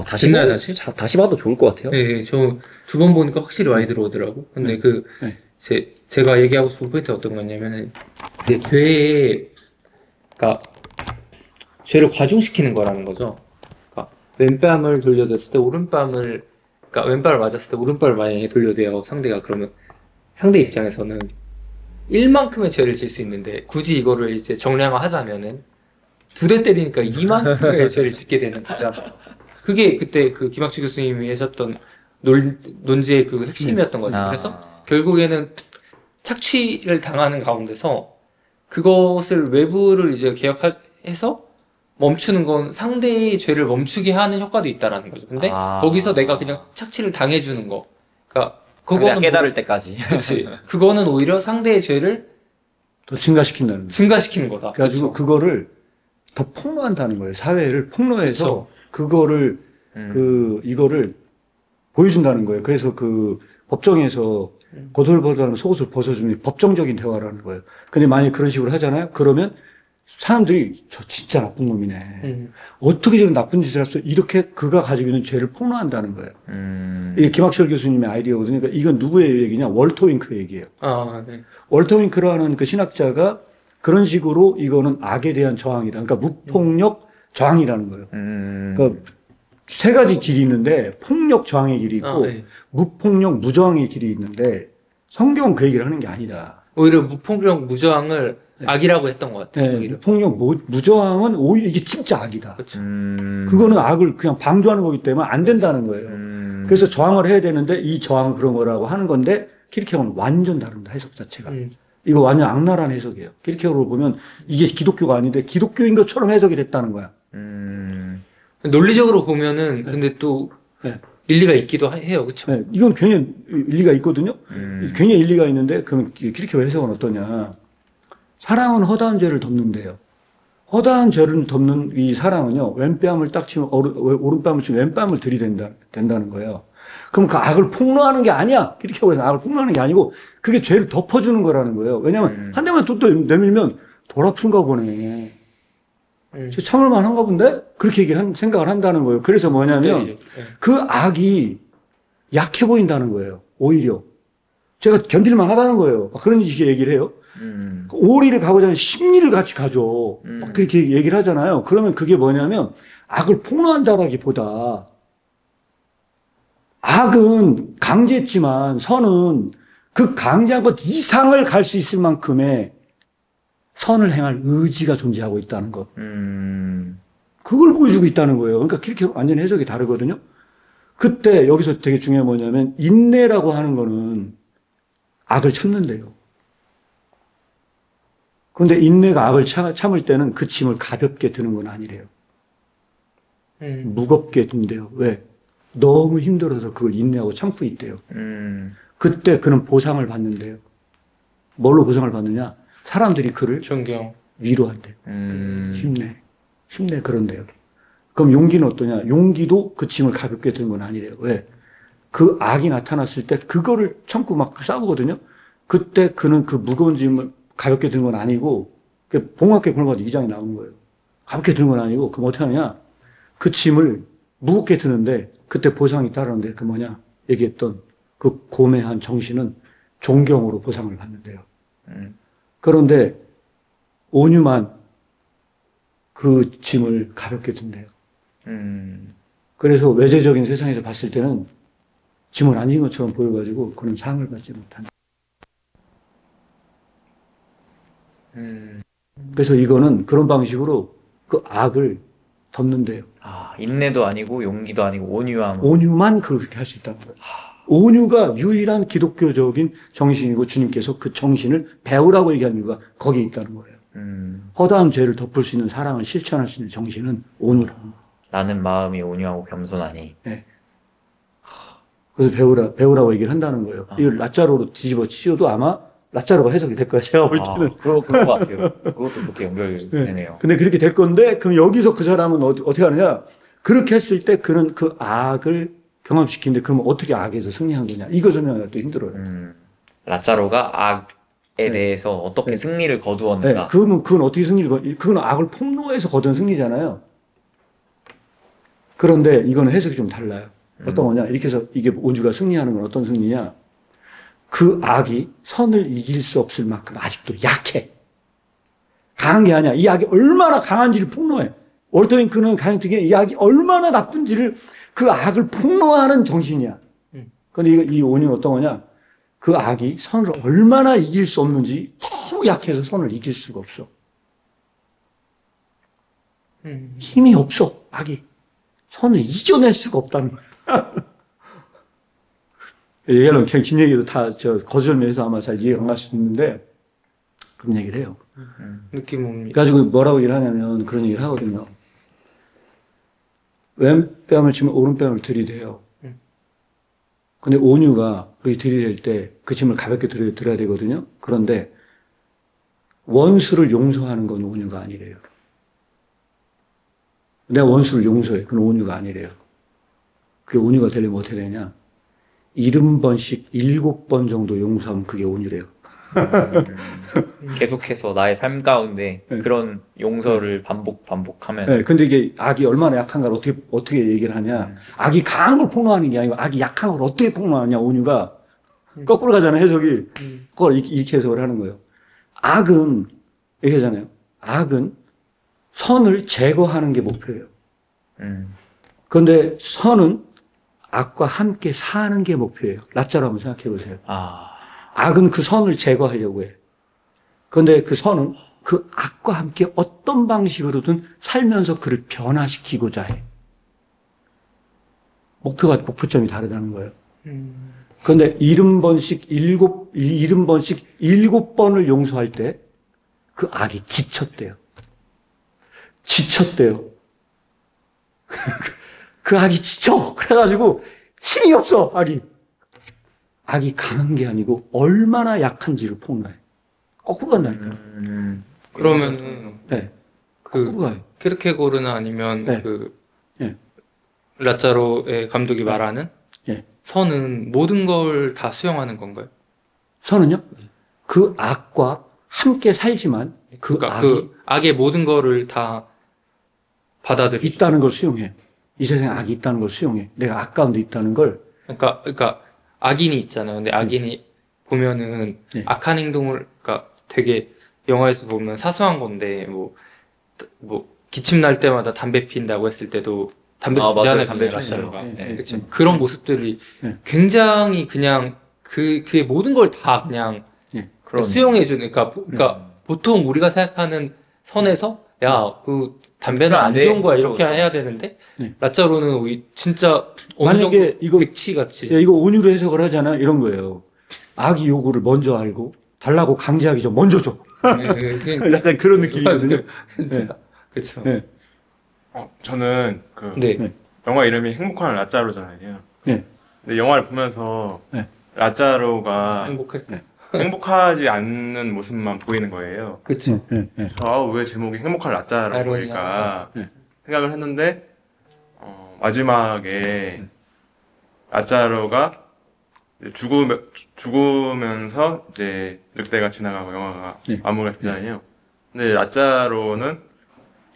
다시 됐나요, 봐도, 다시? 다시 봐도 좋을 것 같아요. 네, 저 두 번 보니까 확실히 많이 들어오더라고. 근데 네. 제가 얘기하고 싶은 포인트가 어떤 거냐면은, 이제 그러니까, 죄를 과중시키는 거라는 거죠. 그러니까, 왼뺨을 돌려댔을 때 오른뺨을 그러니까 왼발을 맞았을 때 오른발을 만약에 돌려대요 상대가. 그러면 상대 입장에서는 1만큼의 죄를 질 수 있는데 굳이 이거를 이제 정량화 하자면은 2대 때리니까 2만큼의 죄를 짓게 되는 거죠. 그게 그때 그 김학주 교수님이 하셨던 논지의 그 핵심이었던 것 같아요. 그래서 결국에는 착취를 당하는 가운데서 그것을 외부를 이제 개혁해서 멈추는 건 상대의 죄를 멈추게 하는 효과도 있다라는 거죠. 근데 거기서 내가 그냥 착취를 당해주는 거. 그러니까 그거는 깨달을 때까지. 그렇지. 그거는 오히려 상대의 죄를 더 증가시킨다는 거예요. 증가시키는 거다. 그래가지고 그쵸? 그거를 더 폭로한다는 거예요. 사회를 폭로해서 그거를 이거를 보여준다는 거예요. 그래서 그 법정에서 겉옷을 속옷을 벗어주는 법정적인 대화라는 거예요. 근데 만약에 그런 식으로 하잖아요. 그러면 사람들이 저 진짜 나쁜 놈이네. 어떻게 저런 나쁜 짓을 할 수, 이렇게 그가 가지고 있는 죄를 폭로한다는 거예요. 이게 김학철 교수님의 아이디어거든요. 그러니까 이건 누구의 얘기냐? 월터 윙크 얘기예요. 네. 월터 윙크라는 그 신학자가 그런 식으로 이거는 악에 대한 저항이다. 그러니까 무폭력 저항이라는 거예요. 그러니까 세 가지 길이 있는데 폭력 저항의 길이 있고 네. 무폭력 무저항의 길이 있는데 성경은 그 얘기를 하는 게 아니다. 오히려 무폭력 무저항을 악이라고 했던 것 같아요. 네, 오히려. 무폭력 무저항은 오히려 이게 진짜 악이다. 그렇죠. 그거는 악을 그냥 방조하는 거기 때문에 안 된다는 거예요. 그래서 저항을 해야 되는데 이 저항은 그런 거라고 하는 건데 키르케고는 완전 다릅니다. 해석 자체가. 이거 완전 악랄한 해석이에요. 키르케고를 보면 이게 기독교가 아닌데 기독교인 것처럼 해석이 됐다는 거야. 논리적으로 보면은 근데 또 네. 일리가 있기도 해요. 그렇죠? 네, 이건 굉장히 일리가 있거든요. 굉장히 일리가 있는데 그러면 키르케고 해석은 어떠냐? 사랑은 허다한 죄를 덮는데요. 허다한 죄를 덮는 이 사랑은요, 왼뺨을 딱 치면 오른뺨을 치면 왼뺨을 들이댄다는 거예요. 그럼 그 악을 폭로하는 게 아니야. 키르케고에서 악을 폭로하는 게 아니고 그게 죄를 덮어주는 거라는 거예요. 왜냐면 한 대만 또 내밀면 돌 아픈가 보네. 참을만 한가 본데? 그렇게 생각을 한다는 거예요. 그래서 뭐냐면 그 악이 약해 보인다는 거예요. 오히려. 제가 견딜만 하다는 거예요. 그런 식의 얘기를 해요. 오리를 가고자 하면 심리를 같이 가져. 막 그렇게 얘기를 하잖아요. 그러면 그게 뭐냐면 악을 폭로한다라기보다 악은 강제했지만 선은 그 강제한 것 이상을 갈 수 있을 만큼의 선을 행할 의지가 존재하고 있다는 것. 그걸 보여주고 있다는 거예요. 그러니까 그렇게 완전 해석이 다르거든요. 그때 여기서 되게 중요한 뭐냐면 인내라고 하는 거는 악을 참는데요. 그런데 인내가 악을 참을 때는 그 짐을 가볍게 드는 건 아니래요. 무겁게 든대요. 왜? 너무 힘들어서 그걸 인내하고 참고 있대요. 그때 그는 보상을 받는데요. 뭘로 보상을 받느냐? 사람들이 그를 존경, 위로한대요. 힘내 그런데요. 그럼 용기는 어떠냐? 용기도 그 짐을 가볍게 드는 건 아니래요. 왜? 그 악이 나타났을 때 그거를 참고 막 싸우거든요. 그때 그는 그 무거운 짐을 가볍게 드는 건 아니고 봉학계 골마다 2장에 나오는 거예요. 가볍게 드는 건 아니고 그럼 어떻게 하느냐? 그 짐을 무겁게 드는데 그때 보상이 따르는데 그 뭐냐? 얘기했던 그 고매한 정신은 존경으로 보상을 받는데요. 그런데 온유만 그 짐을 가볍게 든대요. 그래서 외재적인 세상에서 봤을 때는 짐을 안 진 것처럼 보여가지고 그는 상을 받지 못한다. 그래서 이거는 그런 방식으로 그 악을 덮는데요. 인내도 아니고 용기도 아니고 온유함. 온유만 그렇게 할 수 있다는 거예요. 온유가 유일한 기독교적인 정신이고 주님께서 그 정신을 배우라고 얘기한 이유가 거기에 있다는 거예요. 허다한 죄를 덮을 수 있는 사랑을 실천할 수 있는 정신은 온유라는 거예요. 나는 마음이 온유하고 겸손하니. 네. 그래서 배우라고 얘기를 한다는 거예요. 이걸 라짜로로 뒤집어 치셔도 아마 라짜로가 해석이 될 거예요. 제가 볼 때는. 그럴 것 같아요. 그것도 그렇게 연결되네요. 네. 근데 그렇게 될 건데, 그럼 여기서 그 사람은 어떻게 하느냐? 그렇게 했을 때 그는 그 악을 경험시키는데, 그러면 어떻게 악에서 승리한 거냐? 이거 설명하기가 또 힘들어요. 라짜로가 악에 대해서 어떻게 승리를 거두었는가? 네. 그건 어떻게 그건 악을 폭로해서 거둔 승리잖아요. 그런데 이거는 해석이 좀 달라요. 어떤 거냐? 이렇게 해서 이게 온주가 승리하는 건 어떤 승리냐? 그 악이 선을 이길 수 없을 만큼 아직도 약해. 강한 게 아니야. 이 악이 얼마나 강한지를 폭로해. 월터 윙크는 가장 특이한 이 악이 얼마나 나쁜지를 그 악을 폭로하는 정신이야. 근데 이 온유는 어떤 거냐? 그 악이 선을 얼마나 이길 수 없는지 너무 약해서 선을 이길 수가 없어. 힘이 없어, 악이. 선을 이겨낼 수가 없다는 거야. 얘기하면 그냥 긴 얘기도 다 거절매해서 아마 잘 이해가 안 갈 수 있는데 그런 얘기를 해요. 느낌 옵니다. 그래가지고 뭐라고 얘기를 하냐면 그런 얘기를 하거든요. 왼뺨을 치면 오른뺨을 들이대요. 근데 온유가 그렇게 들이댈 때 그 짐을 가볍게 들어야 되거든요. 그런데 원수를 용서하는 건 온유가 아니래요. 내가 원수를 용서해. 그건 온유가 아니래요. 그게 온유가 되려면 어떻게 되냐? 70번씩 7번 정도 용서하면 그게 온유래요. 계속해서 나의 삶 가운데 네. 그런 용서를 반복하면 네, 근데 이게 악이 얼마나 약한가를 어떻게 얘기를 하냐. 악이 강한 걸 폭로하는 게 아니고 악이 약한 걸 어떻게 폭로하냐, 온유가. 거꾸로 가잖아요, 해석이. 그걸 이렇게 해석을 하는 거예요. 악은, 얘기하잖아요. 악은 선을 제거하는 게 목표예요. 그런데 선은 악과 함께 사는 게 목표예요. 라짜로 한번 생각해 보세요. 악은 그 선을 제거하려고 해. 그런데 그 선은 그 악과 함께 어떤 방식으로든 살면서 그를 변화시키고자 해. 목표점이 다르다는 거예요. 그런데 70번씩 7번을 용서할 때 그 악이 지쳤대요. 그 악이 지쳐. 그래가지고 힘이 없어, 악이. 악이 강한 게 아니고 얼마나 약한지를 폭로해. 거꾸로 간다니까. 그러면은 네. 그 거꾸로 가요. 키르케고르나 아니면 네. 그 네. 라자로의 감독이 말하는 네. 선은 모든 걸 다 수용하는 건가요? 선은요? 그 악과 함께 살지만 그 그러니까 악이 그 악의 모든 거를 다 받아들이죠. 있다는 걸 수용해. 이 세상에 악이 있다는 걸 수용해. 내가 악 가운데 있다는 걸. 그러니까 악인이 있잖아요. 근데 악인이 보면은 네. 악한 행동을 그러니까 되게 영화에서 보면 사소한 건데 뭐 기침 날 때마다 담배 피운다고 했을 때도 담배 피지 맞아요. 않아요. 담배 라샤로가. 피우죠. 네. 그렇죠. 그런 모습들이 네. 굉장히 그냥 그의 모든 걸 다 그냥 수용해주는. 그러니까 보통 우리가 생각하는 선에서 야, 그 담배는 안 좋은 거야 이렇게 해야 되는데 네. 라짜로는 진짜 어느 정도 만약에 이거 백치같이 이거 온유로 해석을 하잖아. 이런 거예요. 악이 요구를 먼저 알고 달라고 강제하기 전 먼저 줘. 약간 그런 느낌이거든요. 네. 그렇죠. 네. 저는 네. 영화 이름이 행복한 라짜로잖아요. 네. 근데 영화를 보면서 네. 라짜로가 행복할 때. 행복하지 않는 모습만 보이는 거예요. 그렇죠. 네. 네. 그래서 왜 제목이 행복한 라짜로일까 네. 생각을 했는데 마지막에 라짜로가 죽으면서 이제 늑대가 지나가고 영화가 네. 마무리가 되잖아요. 근데 라짜로는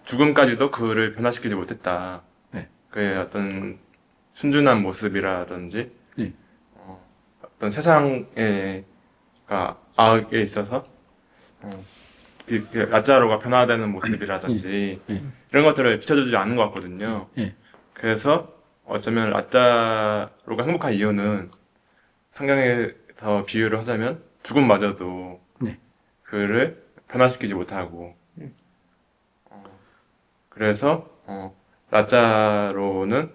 죽음까지도 그를 변화시키지 못했다. 네. 그의 어떤 순준한 모습이라든지 네. 어떤 세상에 악에 있어서 라짜로가 변화되는 모습이라든지 이런 것들을 비춰주지 않는 것 같거든요. 그래서 어쩌면 라짜로가 행복한 이유는 성경에서 비유를 하자면 죽음마저도 그를 변화시키지 못하고 그래서 라짜로는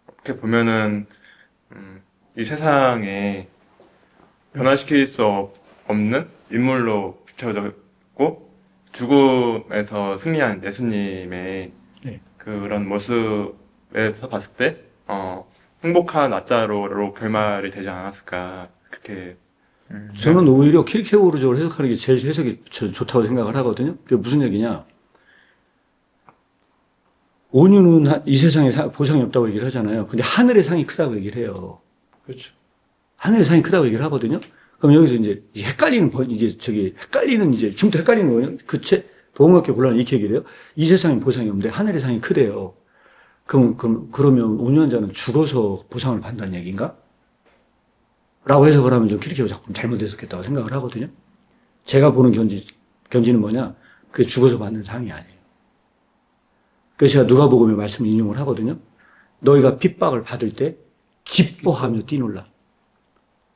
어떻게 보면은 이 세상에 변화시킬 수 없는 인물로 비춰졌고 죽음에서 승리한 예수님의 그런 모습에서 봤을 때 행복한 라짜로로 결말이 되지 않았을까 그렇게 저는 오히려 키르케고르적으로 해석하는 게 제일 해석이 좋다고 생각을 하거든요. 그게 무슨 얘기냐? 온유는 이 세상에 보상이 없다고 얘기를 하잖아요. 근데 하늘의 상이 크다고 얘기를 해요. 그렇죠. 하늘의 상이 크다고 얘기를 하거든요. 그럼 여기서 이제 헷갈리는 지금도 헷갈리는 거예요. 보험학교 곤란은 이렇게 얘기를 해요. 이 세상에 보상이 없는데 하늘의 상이 크대요. 그러면 온유한 자는 죽어서 보상을 받는다는 얘기인가? 라고 해석을 하면 좀 키르케고르 작품 잘못 해석했다고 생각을 하거든요. 제가 보는 견지는 뭐냐? 그게 죽어서 받는 상이 아니에요. 그래서 제가 누가복음의 말씀을 인용을 하거든요. 너희가 핍박을 받을 때 기뻐하며 뛰놀라.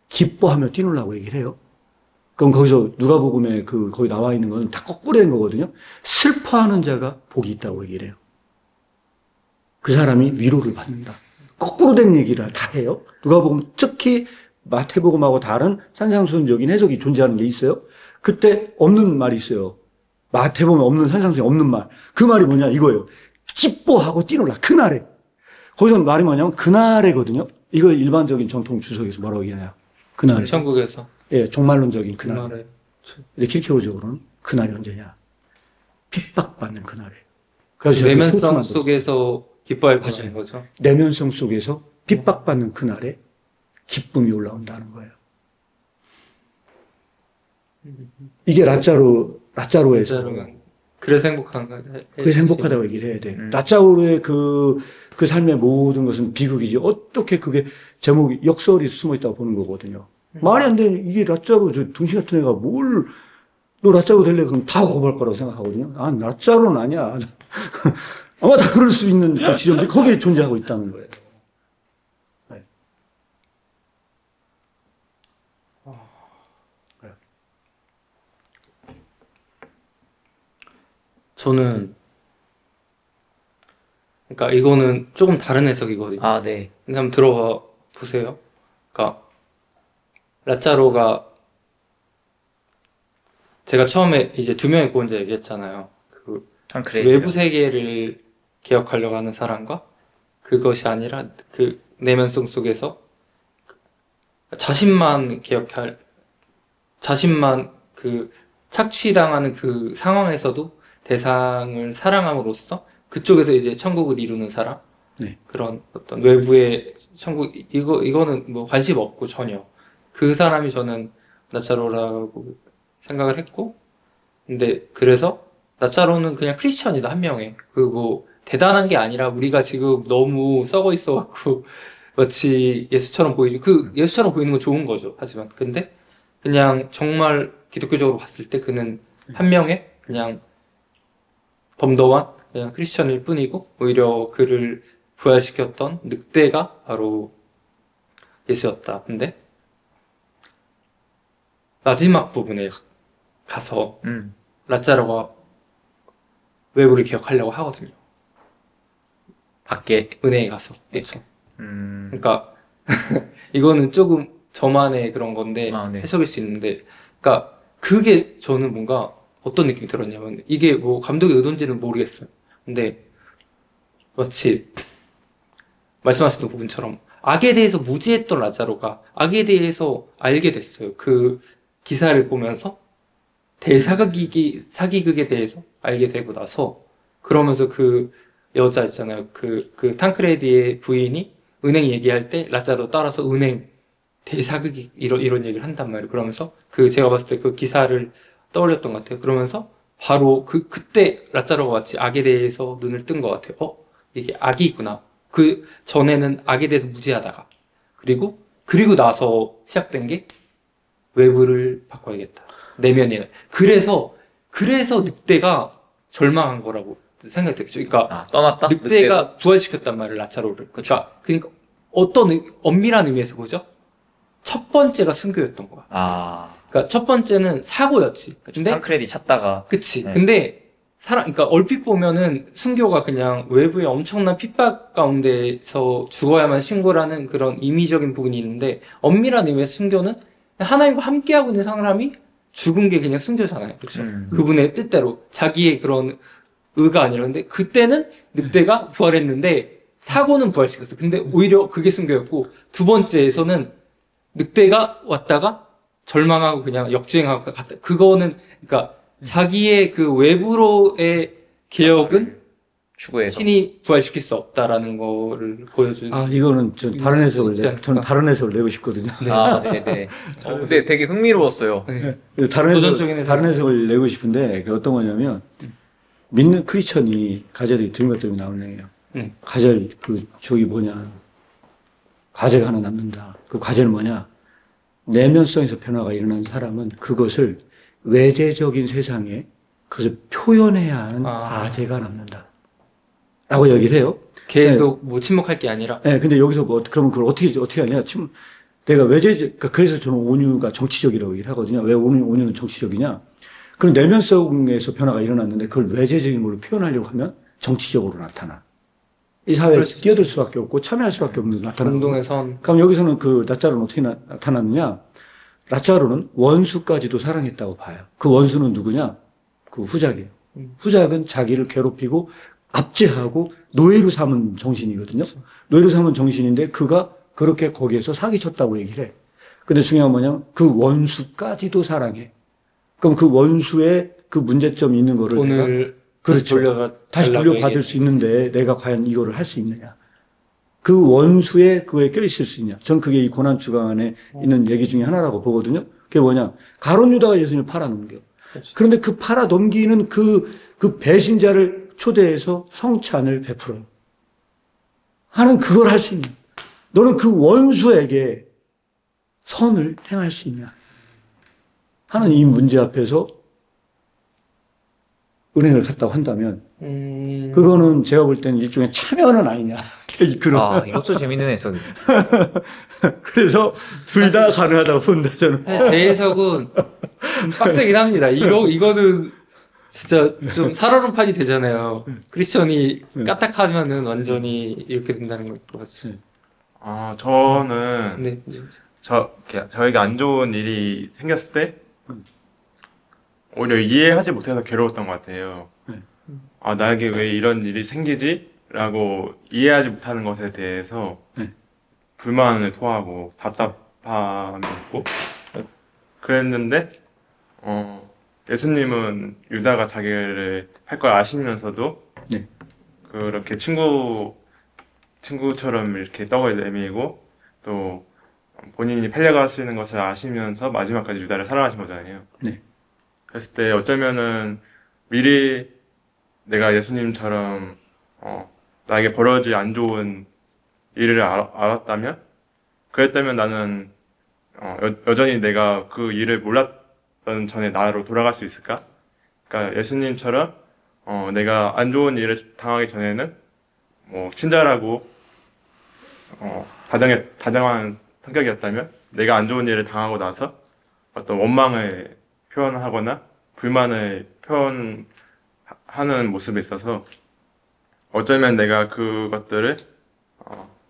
기뻐하며 뛰놀라고 얘기를 해요. 그럼 거기서 누가복음에 거기 나와 있는 건 다 거꾸로 된 거거든요. 슬퍼하는 자가 복이 있다고 얘기를 해요. 그 사람이 위로를 받는다. 거꾸로 된 얘기를 다 해요. 누가복음 특히 마태복음하고 다른 산상수훈적인 해석이 존재하는 게 있어요. 그때 없는 말이 있어요. 마태복음에 없는 산상수훈에 없는 말. 그 말이 뭐냐 이거예요. 기뻐하고 뛰놀라. 그날에. 거기서 말이 뭐냐면 그날에거든요. 이거 일반적인 정통 주석에서 뭐라고 얘기하냐. 그날에. 천국에서. 예, 종말론적인 그날. 그날에. 근데 킬케로적으로는 그날이 언제냐? 핍박받는 그날에. 그래서 내면성 속에서 기뻐할 것인 맞아요. 거죠. 내면성 속에서 핍박받는 그날에 기쁨이 올라온다는 거예요. 이게 라짜로에서 그래서 행복한가? 그래서 행복하다고 얘기를 해야 돼. 라짜로의 그 삶의 모든 것은 비극이지. 어떻게 그게 제목이 역설이 숨어 있다고 보는 거거든요. 말이 안 되는 이게 라짜로 저 등신 같은 애가 너 라짜로 될래? 그럼 다 고발 거라고 생각하거든요. 아, 라짜로는 아니야. 아마 다 그럴 수 있는 그 지점들이 거기에 존재하고 있다는 거예요. 네. 저는 그러니까 이거는 조금 다른 해석이거든요. 아, 네. 근데 한번 들어봐 보세요. 그러니까 라짜로가 제가 처음에 이제 두 명의 구원자 얘기했잖아요. 그 외부 세계를 개혁하려고 하는 사람과 그것이 아니라 그 내면성 속에서 자신만 그 착취당하는 그 상황에서도 대상을 사랑함으로써 그쪽에서 이제 천국을 이루는 사람. 네. 그런 어떤 외부의 천국, 이거는 뭐 관심 없고 전혀. 그 사람이 저는 나짜로라고 생각을 했고, 근데 그래서 나짜로는 그냥 크리스천이다, 한 명의. 그리고 대단한 게 아니라 우리가 지금 너무 썩어 있어갖고 마치 예수처럼 보이지. 예수처럼 보이는 건 좋은 거죠. 하지만 근데 그냥 정말 기독교적으로 봤을 때 그는 한 명의 그냥 범도한 그냥 크리스천일 뿐이고 오히려 그를 부활시켰던 늑대가 바로 예수였다. 근데 마지막 부분에 가서 라짜로가 외부를 기억하려고 하거든요. 밖에 은혜에 가서. 그렇죠. 그러니까 이거는 조금 저만의 그런 건데 네. 해석일 수 있는데, 그러니까 그게 저는 뭔가 어떤 느낌이 들었냐면 이게 뭐 감독의 의도인지는 모르겠어요. 근데 마치 말씀하셨던 부분처럼 악에 대해서 무지했던 라자로가 악에 대해서 알게 됐어요. 그 기사를 보면서 사기극에 대해서 알게 되고 나서 그러면서 그 여자 있잖아요. 그 탕크레디의 부인이 은행 얘기할 때 라자로 따라서 은행 대사극이 이런 얘기를 한단 말이에요. 그러면서 제가 봤을 때 그 기사를 떠올렸던 것 같아요. 그러면서 바로 그때 라자로가 마치 악에 대해서 눈을 뜬 것 같아요. 이게 악이 있구나. 그 전에는 악에 대해서 무지하다가 그리고 나서 시작된 게 외부를 바꿔야겠다. 내면이. 그래서 늑대가 절망한 거라고 생각이 들었죠. 그러니까 떠났다? 늑대가 부활시켰단 말이에요, 라차로를. 그러니까 어떤 엄밀한 의미에서 보죠. 첫 번째가 순교였던 거야. 그러니까 첫 번째는 사고였지. 근데 탕크레디 찾다가. 그치. 네. 근데 그러니까 얼핏 보면은 순교가 그냥 외부의 엄청난 핍박 가운데서 죽어야만 신고라는 그런 임의적인 부분이 있는데, 엄밀한 의미에서 순교는 하나님과 함께하고 있는 사람이 죽은 게 그냥 순교잖아요. 그렇죠? 그분의 뜻대로 자기의 그런 의가 아니라. 근데 그때는 늑대가 부활했는데 사고는 부활시켰어. 근데 오히려 그게 순교였고, 두 번째에서는 늑대가 왔다가 절망하고 그냥 역주행하고 갔다. 그거는 그러니까 자기의 그 외부로의 개혁은 추구해서 신이 부활시킬 수 없다라는 거를 보여주는. 이거는 저는 다른 해석을 내고 싶거든요. 네네. 근데 되게 흥미로웠어요. 네. 다른 해석을 내고 싶은데, 그 어떤 거냐면, 믿는 크리스천이 가젤이 들은 것 때문에 나오는 얘기예요. 가젤, 과제가 하나 남는다. 그 과제는 뭐냐? 내면성에서 변화가 일어난 사람은 그것을 외재적인 세상에 그것을 표현해야 하는 과제가 남는다. 라고 얘기를 해요. 계속 뭐 침묵할 게 아니라. 네, 근데 여기서 뭐, 그러면 그걸 어떻게 하냐. 내가 그래서 저는 온유가 정치적이라고 얘기를 하거든요. 왜 온유는 정치적이냐. 그런 내면성에서 변화가 일어났는데 그걸 외재적인 걸로 표현하려고 하면 정치적으로 나타나. 이 사회에 뛰어들 수밖에 없고 참여할 수밖에 없는 나타나. 운동의 선. 그럼 여기서는 그 나짜로는 어떻게 나타났느냐. 나짜로는 원수까지도 사랑했다고 봐요. 그 원수는 누구냐? 그 후작이에요. 후작은 자기를 괴롭히고 압제하고 노예로 삼은 정신이거든요. 노예로 삼은 정신인데 그가 그렇게 거기에서 사기쳤다고 얘기를 해. 근데 중요한 건 뭐냐면 그 원수까지도 사랑해. 그럼 그 원수의 그 문제점이 있는 거를 돈을 그렇죠. 다시 돌려받을 수 있는데 내가 과연 이거를 할 수 있느냐. 그 원수의 그거에 껴있을 수 있냐. 전 그게 이 고난주간 안에 있는 얘기 중에 하나라고 보거든요. 그게 뭐냐. 가룟 유다가 예수님을 팔아넘겨. 그런데 그 팔아넘기는 그 배신자를 초대해서 성찬을 베풀어요. 하는 그걸 할 수 있냐. 너는 그 원수에게 선을 행할 수 있냐. 하는 이 문제 앞에서 은행을 갔다고 한다면 그거는 제가 볼 때는 일종의 참여는 아니냐. 아, 이것도 재밌는 해석이네. 그래서 둘 다 가능하다고 본다 저는. 사실 제 해석은 좀 빡세긴 합니다. 이거는 진짜 좀 살얼음판이 되잖아요. 크리스천이 까딱하면은 완전히 이렇게 된다는 걸 들었어요. 아, 저는 네. 저에게 안 좋은 일이 생겼을 때 오히려 이해하지 못해서 괴로웠던 것 같아요. 아, 나에게 왜 이런 일이 생기지? 라고 이해하지 못하는 것에 대해서 불만을 토하고 답답함이 있고 그랬는데 예수님은 유다가 자기를 할 걸 아시면서도 그렇게 친구처럼 이렇게 떡을 내밀고 또 본인이 팔려가시는 것을 아시면서 마지막까지 유다를 사랑하신 거잖아요. 그랬을 때 어쩌면은 미리 내가 예수님처럼 나에게 벌어질 안 좋은 일을 알았다면 그랬다면 나는 여전히 내가 그 일을 몰랐던 전에 나로 돌아갈 수 있을까? 그러니까 예수님처럼 내가 안 좋은 일을 당하기 전에는 뭐 친절하고 다정한 성격이었다면 내가 안 좋은 일을 당하고 나서 어떤 원망을 표현하거나 불만을 표현하는 모습에 있어서 어쩌면 내가 그것들을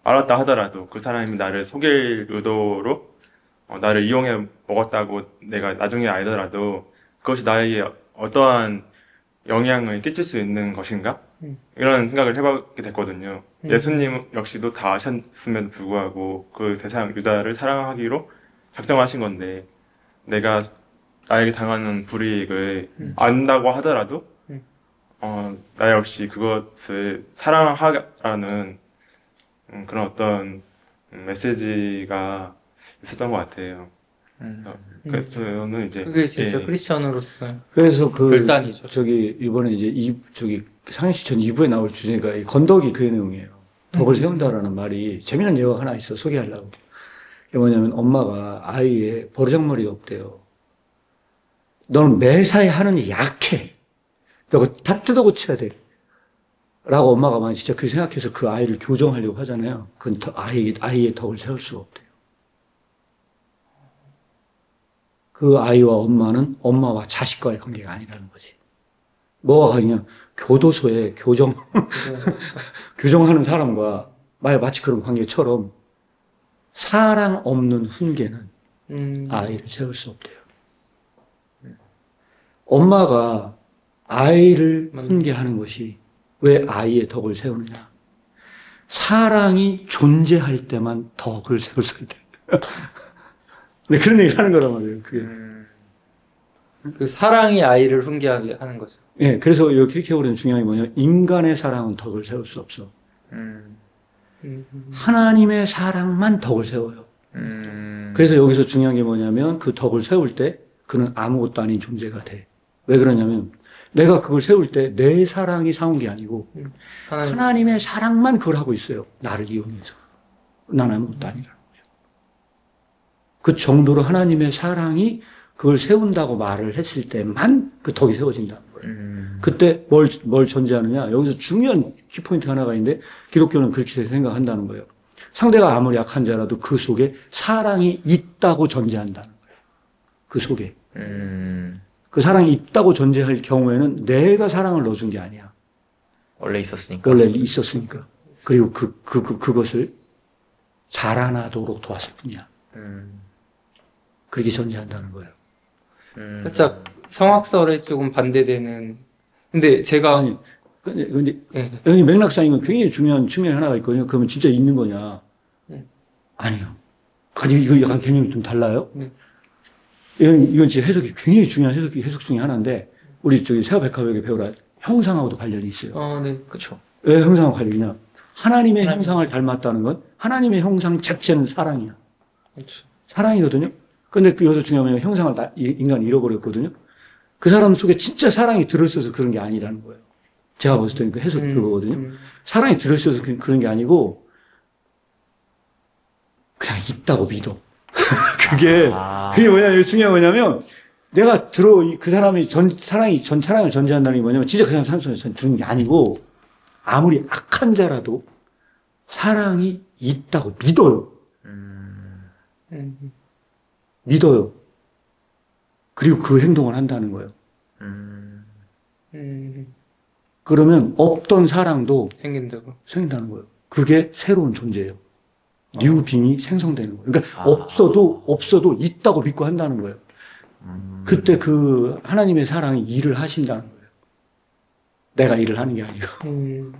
알았다 하더라도 그 사람이 나를 속일 의도로 나를 이용해 먹었다고 내가 나중에 알더라도 그것이 나에게 어떠한 영향을 끼칠 수 있는 것인가? 이런 생각을 해보게 됐거든요. 예수님 역시도 다 아셨음에도 불구하고 그 대상 유다를 사랑하기로 작정하신 건데 내가 나에게 당하는 불이익을 안다고 하더라도 나 역시 그것을 사랑하라는 그런 어떤 메시지가 있었던 것 같아요. 그래서 저는 이제 그게 진짜 크리스천으로서 그래서 결단이죠. 이번에 이제 상해시천 2부에 나올 주제가 이 건더기 그 내용이에요. 덕을 세운다라는 말이 재미난 예화가 하나 있어 소개하려고. 이게 뭐냐면 엄마가 아이의 버르장머리가 없대요. 너는 매사에 하는 일 약해. 너가 다 뜯어 고쳐야 돼. 라고 엄마가 만약 진짜 그 생각해서 그 아이를 교정하려고 하잖아요. 그건 아이의 덕을 세울 수가 없대요. 그 아이와 엄마는 엄마와 자식과의 관계가 아니라는 거지. 뭐가 그냥 교도소에 교정하는 사람과 마치 그런 관계처럼 사랑 없는 훈계는 아이를 세울 수 없대요. 엄마가 아이를 훈계하는 것이 왜 아이의 덕을 세우느냐. 사랑이 존재할 때만 덕을 세울 수 있다. 네, 그런 얘기를 하는 거란 말이에요. 그게. 그 사랑이 아이를 훈계하게 하는 거죠. 예, 그래서 이 키르케고르는 중요한 게 뭐냐. 인간의 사랑은 덕을 세울 수 없어. 하나님의 사랑만 덕을 세워요. 그래서 여기서 중요한 게 뭐냐면 그 덕을 세울 때 그는 아무것도 아닌 존재가 돼. 왜 그러냐면 내가 그걸 세울 때 내 사랑이 사온 게 아니고 하나님의 사랑만 그걸 하고 있어요. 나를 이용해서. 난 아무것도 아니라는 거죠. 그 정도로 하나님의 사랑이 그걸 세운다고 말을 했을 때만 그 덕이 세워진다는 거예요. 그때 뭘 전제하느냐? 여기서 중요한 키포인트 하나가 있는데 기독교는 그렇게 생각한다는 거예요. 상대가 아무리 약한 자라도 그 속에 사랑이 있다고 전제한다는 거예요. 그 속에. 그 사랑이 있다고 전제할 경우에는 내가 사랑을 넣어준 게 아니야. 원래 있었으니까. 원래 있었으니까. 그리고 그것을 자라나도록 도왔을 뿐이야. 그렇게 전제한다는 거예요. 살짝 성악설에 조금 반대되는. 근데 제가 아니, 근데 네. 여기 맥락상인 건 굉장히 중요한 측면이 하나가 있거든요. 그러면 진짜 있는 거냐? 아니요. 아니, 이거 약간 개념이 좀 달라요. 네. 이건 진짜 해석이 굉장히 중요한 해석 중에 하나인데, 우리 저기 세화백화백의 배우라 형상하고도 관련이 있어요. 네, 그렇죠. 왜 형상하고 관련이냐? 하나님의 형상을 닮았다는 건 하나님의 형상 자체는 사랑이야. 그렇죠. 사랑이거든요. 근데 그 여기서 중요한 건 형상을 인간이 잃어버렸거든요. 그 사람 속에 진짜 사랑이 들어있어서 그런 게 아니라는 거예요. 제가 봤을 때는 그 해석이 그거거든요. 사랑이 들어있어서 그런 게 아니고, 그냥 있다고 믿어. 그게 뭐냐면, 중요한 뭐냐면, 내가 그 사람이 사랑을 전제한다는 게 뭐냐면, 진짜 그 사람 산소에 드는 게 아니고, 아무리 악한 자라도 사랑이 있다고 믿어요. 믿어요. 그리고 그 행동을 한다는 거예요. 그러면 없던 사랑도 생긴다는 거예요. 그게 새로운 존재예요. 뉴빙이 생성되는 거예요. 그러니까 없어도 있다고 믿고 한다는 거예요. 그때 그 하나님의 사랑이 일을 하신다는 거예요. 내가 일을 하는 게 아니고.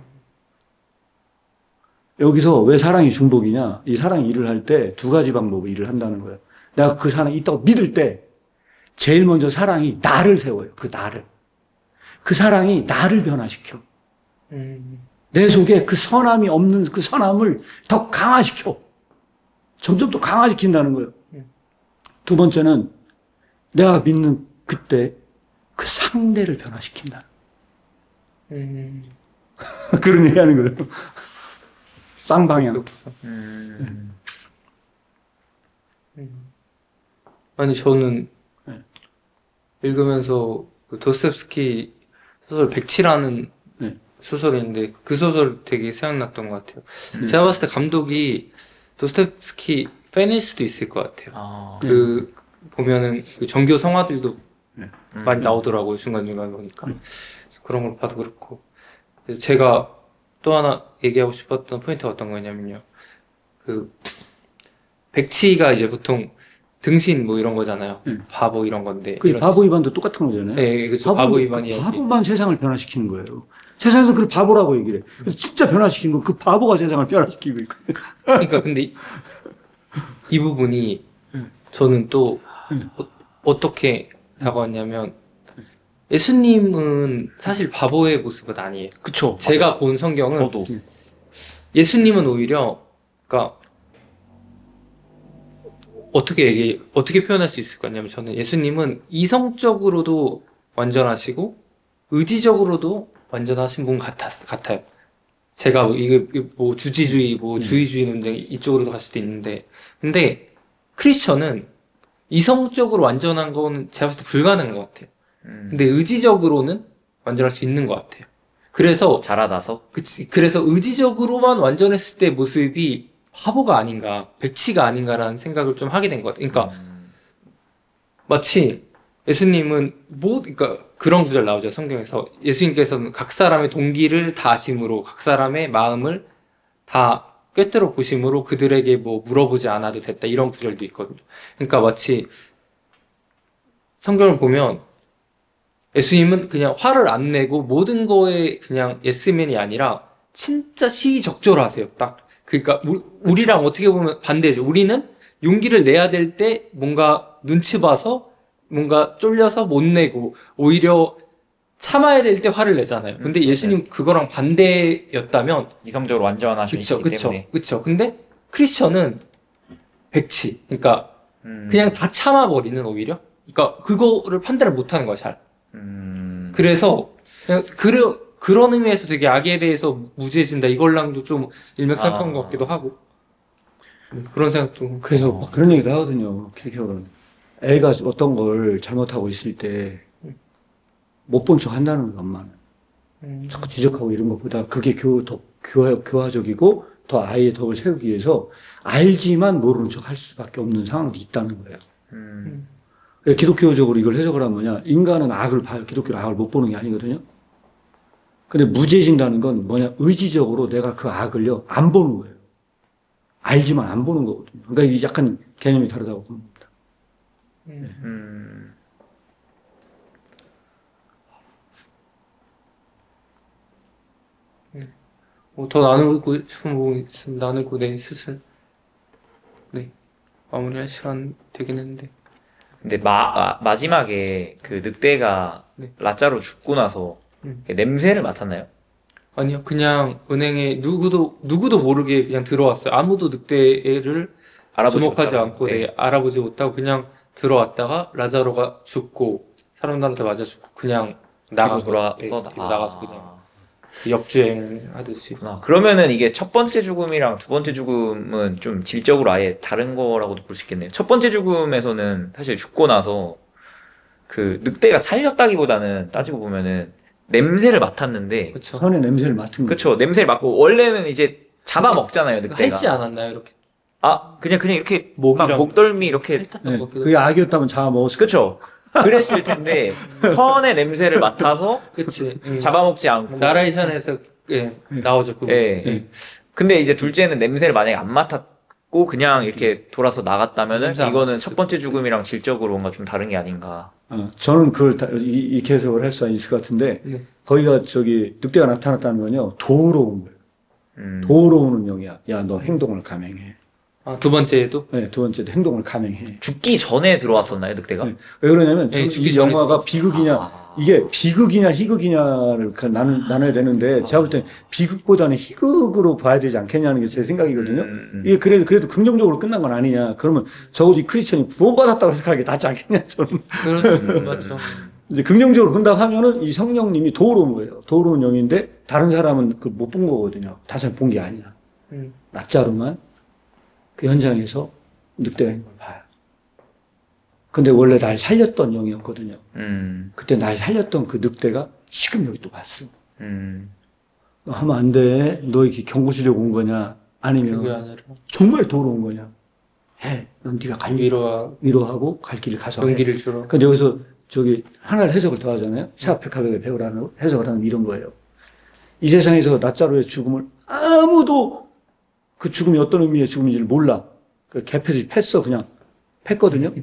여기서 왜 사랑이 중복이냐? 이 사랑이 일을 할 때 두 가지 방법으로 일을 한다는 거예요. 내가 그 사랑이 있다고 믿을 때 제일 먼저 사랑이 나를 세워요. 그 나를. 그 사랑이 나를 변화시켜. 내 속에 그 선함이 없는 그 선함을 더 강화시켜. 점점 더 강화시킨다는 거예요. 두 번째는 내가 믿는 그때 그 상대를 변화시킨다. 그런 얘기 하는 거예요. 쌍방향. 아니, 저는 읽으면서 그 도스토옙스키 소설 백치라는 소설이 있는데 그 소설 되게 생각났던 것 같아요. 제가 봤을 때 감독이 도스토옙스키 팬일 수도 있을 것 같아요. 보면은 그 정교 성화들도 많이 나오더라고요. 중간중간 보니까. 그런 걸 봐도 그렇고. 그래서 제가 또 하나 얘기하고 싶었던 포인트가 어떤 거냐면요. 백치가 이제 보통 등신 뭐 이런 거잖아요. 바보 이런 건데. 그 바보 위반도 똑같은 거잖아요. 네, 그렇죠. 바보 위반이. 바보만 세상을 변화시키는 거예요. 세상에서 그걸 바보라고 얘기를 해. 그래서 진짜 변화시킨 건 그 바보가 세상을 변화시키고 있거든요. 그러니까 근데 이 부분이 저는 또 어떻게 다가왔냐면 예수님은 사실 바보의 모습은 아니에요. 그쵸. 제가 맞아요. 본 성경은 저도. 예수님은 오히려 그러니까 어떻게 표현할 수 있을 거냐면 저는 예수님은 이성적으로도 완전하시고 의지적으로도 완전하신 분 같아요. 제가 이게 뭐 주지주의, 뭐 주의주의 논쟁 이쪽으로도 갈 수도 있는데, 근데 크리스천은 이성적으로 완전한 거는 제가 봤을 때 불가능한 것 같아요. 근데 의지적으로는 완전할 수 있는 것 같아요. 그래서 자라나서. 그래서 의지적으로만 완전했을 때 모습이 바보가 아닌가, 백치가 아닌가라는 생각을 좀 하게 된 것 같아요. 그러니까 마치 예수님은 그러니까 그런 구절 나오죠. 성경에서 예수님께서는 각 사람의 동기를 다 아심으로 각 사람의 마음을 다 꿰뚫어 보심으로 그들에게 뭐 물어보지 않아도 됐다. 이런 구절도 있거든요. 그러니까 마치 성경을 보면 예수님은 그냥 화를 안 내고 모든 거에 그냥 예스맨이 아니라 진짜 시의적절하세요. 딱. 그러니까 우리랑 어떻게 보면 반대죠. 우리는 용기를 내야 될 때 뭔가 눈치 봐서 뭔가 쫄려서 못 내고 오히려 참아야 될 때 화를 내잖아요. 근데 예수님 그거랑 반대였다면 이성적으로 완전하시기 때문에. 그쵸. 근데 크리스천은 백치. 그러니까 그냥 다 참아버리는 오히려. 그러니까 그거를 판단을 못하는 거야 잘. 그래서 그냥 그런 의미에서 되게 악에 대해서 무지해진다 이걸랑도 좀 일맥상통한 것 같기도 하고 그런 생각도. 그래서 막 그런 얘기도 하거든요. 킬케어는 애가 어떤 걸 잘못하고 있을 때 못 본 척 한다는 거예요, 엄마는. 자꾸 지적하고 이런 것보다 그게 더 교화적이고 더 아이의 덕을 세우기 위해서 알지만 모르는 척 할 수밖에 없는 상황이 있다는 거예요. 기독교적으로 이걸 해석을 하면 뭐냐, 인간은 악을 봐요. 기독교는 악을 못 보는 게 아니거든요. 근데 무죄진다는 건 뭐냐, 의지적으로 내가 그 악을요 안 보는 거예요. 알지만 안 보는 거거든요. 그러니까 이게 약간 개념이 다르다고 봅니다. 뭐 더 나누고 싶은 부분 있으면 나누고, 네, 슬슬, 네, 마무리할 시간 되긴 했는데. 근데 마지막에 그 늑대가 네. 라짜로 죽고 나서 냄새를 맡았나요? 아니요, 그냥 은행에 누구도 모르게 그냥 들어왔어요. 아무도 늑대를 알아보지 주목하지 못하고. 않고, 네. 네, 알아보지 못하고 그냥 들어왔다가 라자로가 죽고 사람들한테 맞아 죽고 그냥 나가서, 돌아서 네, 뒤로 나가서 그냥 역주행 하듯이. 그렇구나. 그러면은 이게 첫 번째 죽음이랑 두 번째 죽음은 좀 질적으로 아예 다른 거라고도 볼 수 있겠네요. 첫 번째 죽음에서는 사실 죽고 나서 그 늑대가 살렸다기보다는 따지고 보면은 냄새를 맡았는데, 그쵸. 손에 냄새를 맡은 거예요. 그쵸. 냄새를 맡고 원래는 이제 잡아먹잖아요, 늑대가. 핥지 않았나요, 이렇게? 아, 그냥 이렇게 목이랑 막 목덜미 이렇게. 핥았던 네, 것 같기도 그게 악이었다면 잡아먹었을 거예요. 그쵸. 그랬을 텐데 선의 냄새를 맡아서 그치. 잡아먹지 않고. 나라의 산에서, 예, 나오죠, 그거. 예. 예. 근데 이제 둘째는 냄새를 만약에 안 맡았고 그냥 이렇게 돌아서 나갔다면은 냄새 안 이거는 맡았을 첫 번째 수도 죽음이랑 질적으로 뭔가 좀 다른 게 아닌가. 저는 그걸 이렇게 해석을 할 수 있을 것 같은데, 네. 거기가 늑대가 나타났다는 건요, 도우러 온 거예요. 도우러 오는 영이야. 야, 너 행동을 감행해. 아, 두 번째에도? 네, 두 번째도 행동을 감행해. 죽기 전에 들어왔었나요, 늑대가? 네. 왜 그러냐면, 네, 저는 죽기 이 전에 영화가 들어왔어요. 비극이냐, 이게 비극이냐 희극이냐를 나눠야 되는데, 제가 볼 땐 비극보다는 희극으로 봐야 되지 않겠냐는 게 제 생각이거든요. 이게 그래도 긍정적으로 끝난 건 아니냐. 그러면 적어도 이 크리스천이 구원받았다고 해석하는 게 낫지 않겠냐, 저는. 그렇죠, 맞죠. 이제 긍정적으로 본다고 하면은 이 성령님이 도우러 온 거예요. 도우러 온 영인데, 다른 사람은 그 못 본 거거든요. 다른 사람 본 게 아니야. 낮자로만 그 현장에서 늑대가 있는 걸 봐요. 근데 원래 날 살렸던 영이었거든요. 그때 날 살렸던 그 늑대가 지금 여기 또 왔어. 너 하면 안 돼. 너 이렇게 경고 주려고 온 거냐? 그게 아니면 아니라 정말 도우러 온 거냐? 해. 넌 네가 갈 길, 위로하고 갈 길을 가서 해. 용기를 주러. 근데 여기서 하나를 해석을 더 하잖아요. 샤페카백의 배우라는 해석을 하는 이런 거예요. 이 세상에서 나짜로의 죽음을 아무도 그 죽음이 어떤 의미의 죽음인지를 몰라. 그 개패듯이 팼어, 그냥. 팼거든요.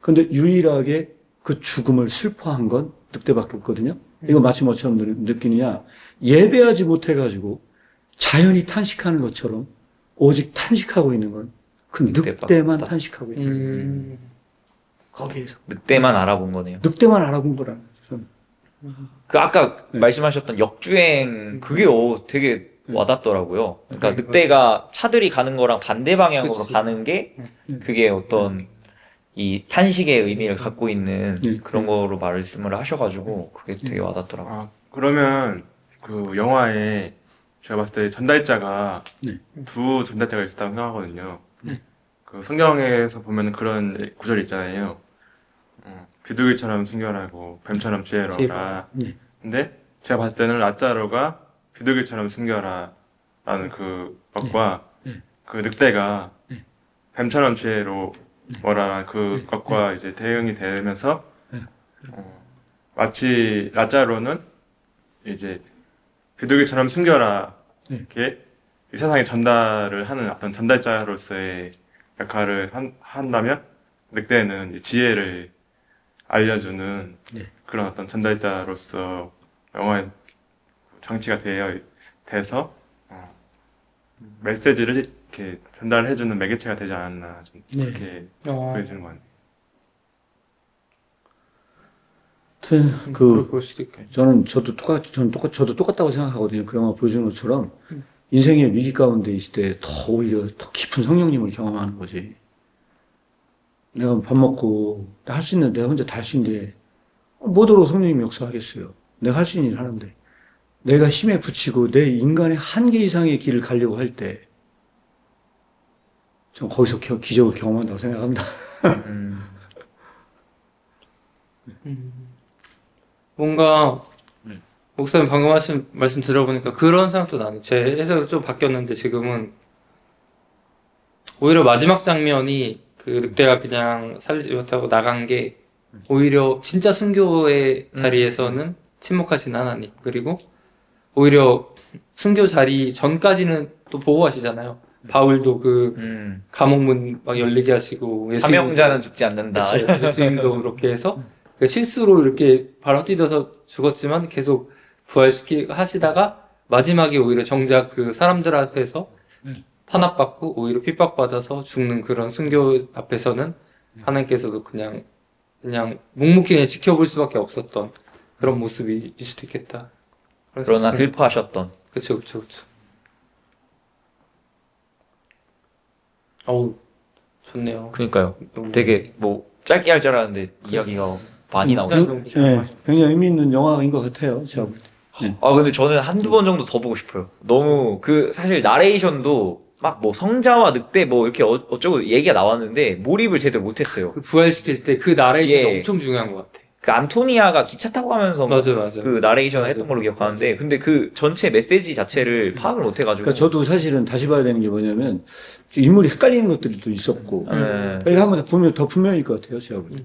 근데 유일하게 그 죽음을 슬퍼한 건 늑대밖에 없거든요. 이거 마치 뭐처럼 느끼느냐. 예배하지 못해가지고 자연이 탄식하는 것처럼 오직 탄식하고 있는 건 그 늑대만 탄식하고 있는 거기에서. 늑대만 알아본 거네요. 늑대만 알아본 거라는 거죠. 그 아까 말씀하셨던 역주행 그게 되게 와닿더라고요. 그러니까 늑대가 차들이 가는 거랑 반대 방향으로 그치. 가는 게 그게 어떤 이 탄식의 의미를 갖고 있는 그런 거로 말씀을 하셔가지고 그게 되게 와닿더라고요. 아, 그러면 그 영화에 제가 봤을 때 전달자가 두 전달자가 있었다고 생각하거든요. 그 성경에서 보면 그런 구절이 있잖아요. 비둘기처럼 순결하고 뱀처럼 지혜로워라. 근데 제가 봤을 때는 라짜로가 비둘기처럼 순결하라는 그 것과 그 늑대가 뱀처럼 지혜로워라는 그 것과 이제 대응이 되면서 마치 라짜로는 이제 비둘기처럼 순결하게 이 세상에 전달을 하는 어떤 전달자로서의 역할을 한다면 늑대는 이제 지혜를 알려주는 그런 어떤 전달자로서 영화에 장치가 돼서 메시지를 이렇게 전달해주는 매개체가 되지 않았나 좀 그렇게 보여지는 것 같네요. 볼 수도 있겠네. 저도 똑같다고 생각하거든요. 그 영화 보여주는 것처럼 인생의 위기 가운데 있을 때 오히려 더 깊은 성령님을 경험하는 거지. 내가 밥 먹고 할 수 있는 내가 혼자 다 할 수 있는데 뭐더러 성령님이 역사하겠어요. 내가 할 수 있는 일 하는데 내가 힘에 부치고 내 인간의 한계 이상의 길을 가려고 할 때 전 거기서 기적을 경험한다고 생각합니다. 뭔가 목사님 방금 하신 말씀 들어보니까 그런 생각도 나네. 제 해석이 좀 바뀌었는데 지금은 오히려 마지막 장면이 그 늑대가 그냥 살리지 못하고 나간 게 오히려 진짜 순교의 자리에서는 침묵하신 하나님, 그리고 오히려 순교 자리 전까지는 또 보호하시잖아요. 바울도 그 감옥문 막 열리게 하시고 사명자는 죽지 않는다. 그쵸. 예수님도 그렇게 해서 그 실수로 이렇게 바로 뛰어서 죽었지만 계속 하시다가 마지막에 오히려 정작 그 사람들 앞에서 탄압받고 오히려 핍박받아서 죽는 그런 순교 앞에서는 하나님께서도 그냥 묵묵히 그냥 지켜볼 수밖에 없었던 그런 모습일 수도 있겠다. 그러나 슬퍼하셨던. 그쵸. 어우, 좋네요. 그니까요. 되게 뭐 짧게 할 줄 알았는데 이야기가 많이 나오네요. 네, 굉장히 의미 있는 영화인 것 같아요. 제가 볼 때. 네. 아, 근데 저는 한두 번 정도 더 보고 싶어요. 너무 사실 나레이션도 막 뭐 성자와 늑대 뭐 이렇게 어쩌고 얘기가 나왔는데 몰입을 제대로 못했어요. 그 부활시킬 때 그 나레이션이 예. 엄청 중요한 것 같아. 그 안토니아가 기차 타고 가면서 맞아. 그 나레이션을 했던 걸로 기억하는데 근데 그 전체 메시지 자체를 파악을 못해가지고. 그러니까 저도 사실은 다시 봐야 되는 게 뭐냐면 인물이 헷갈리는 것들이 또 있었고 여기 한번 보면 더 분명할 것 같아요. 제가 볼 때.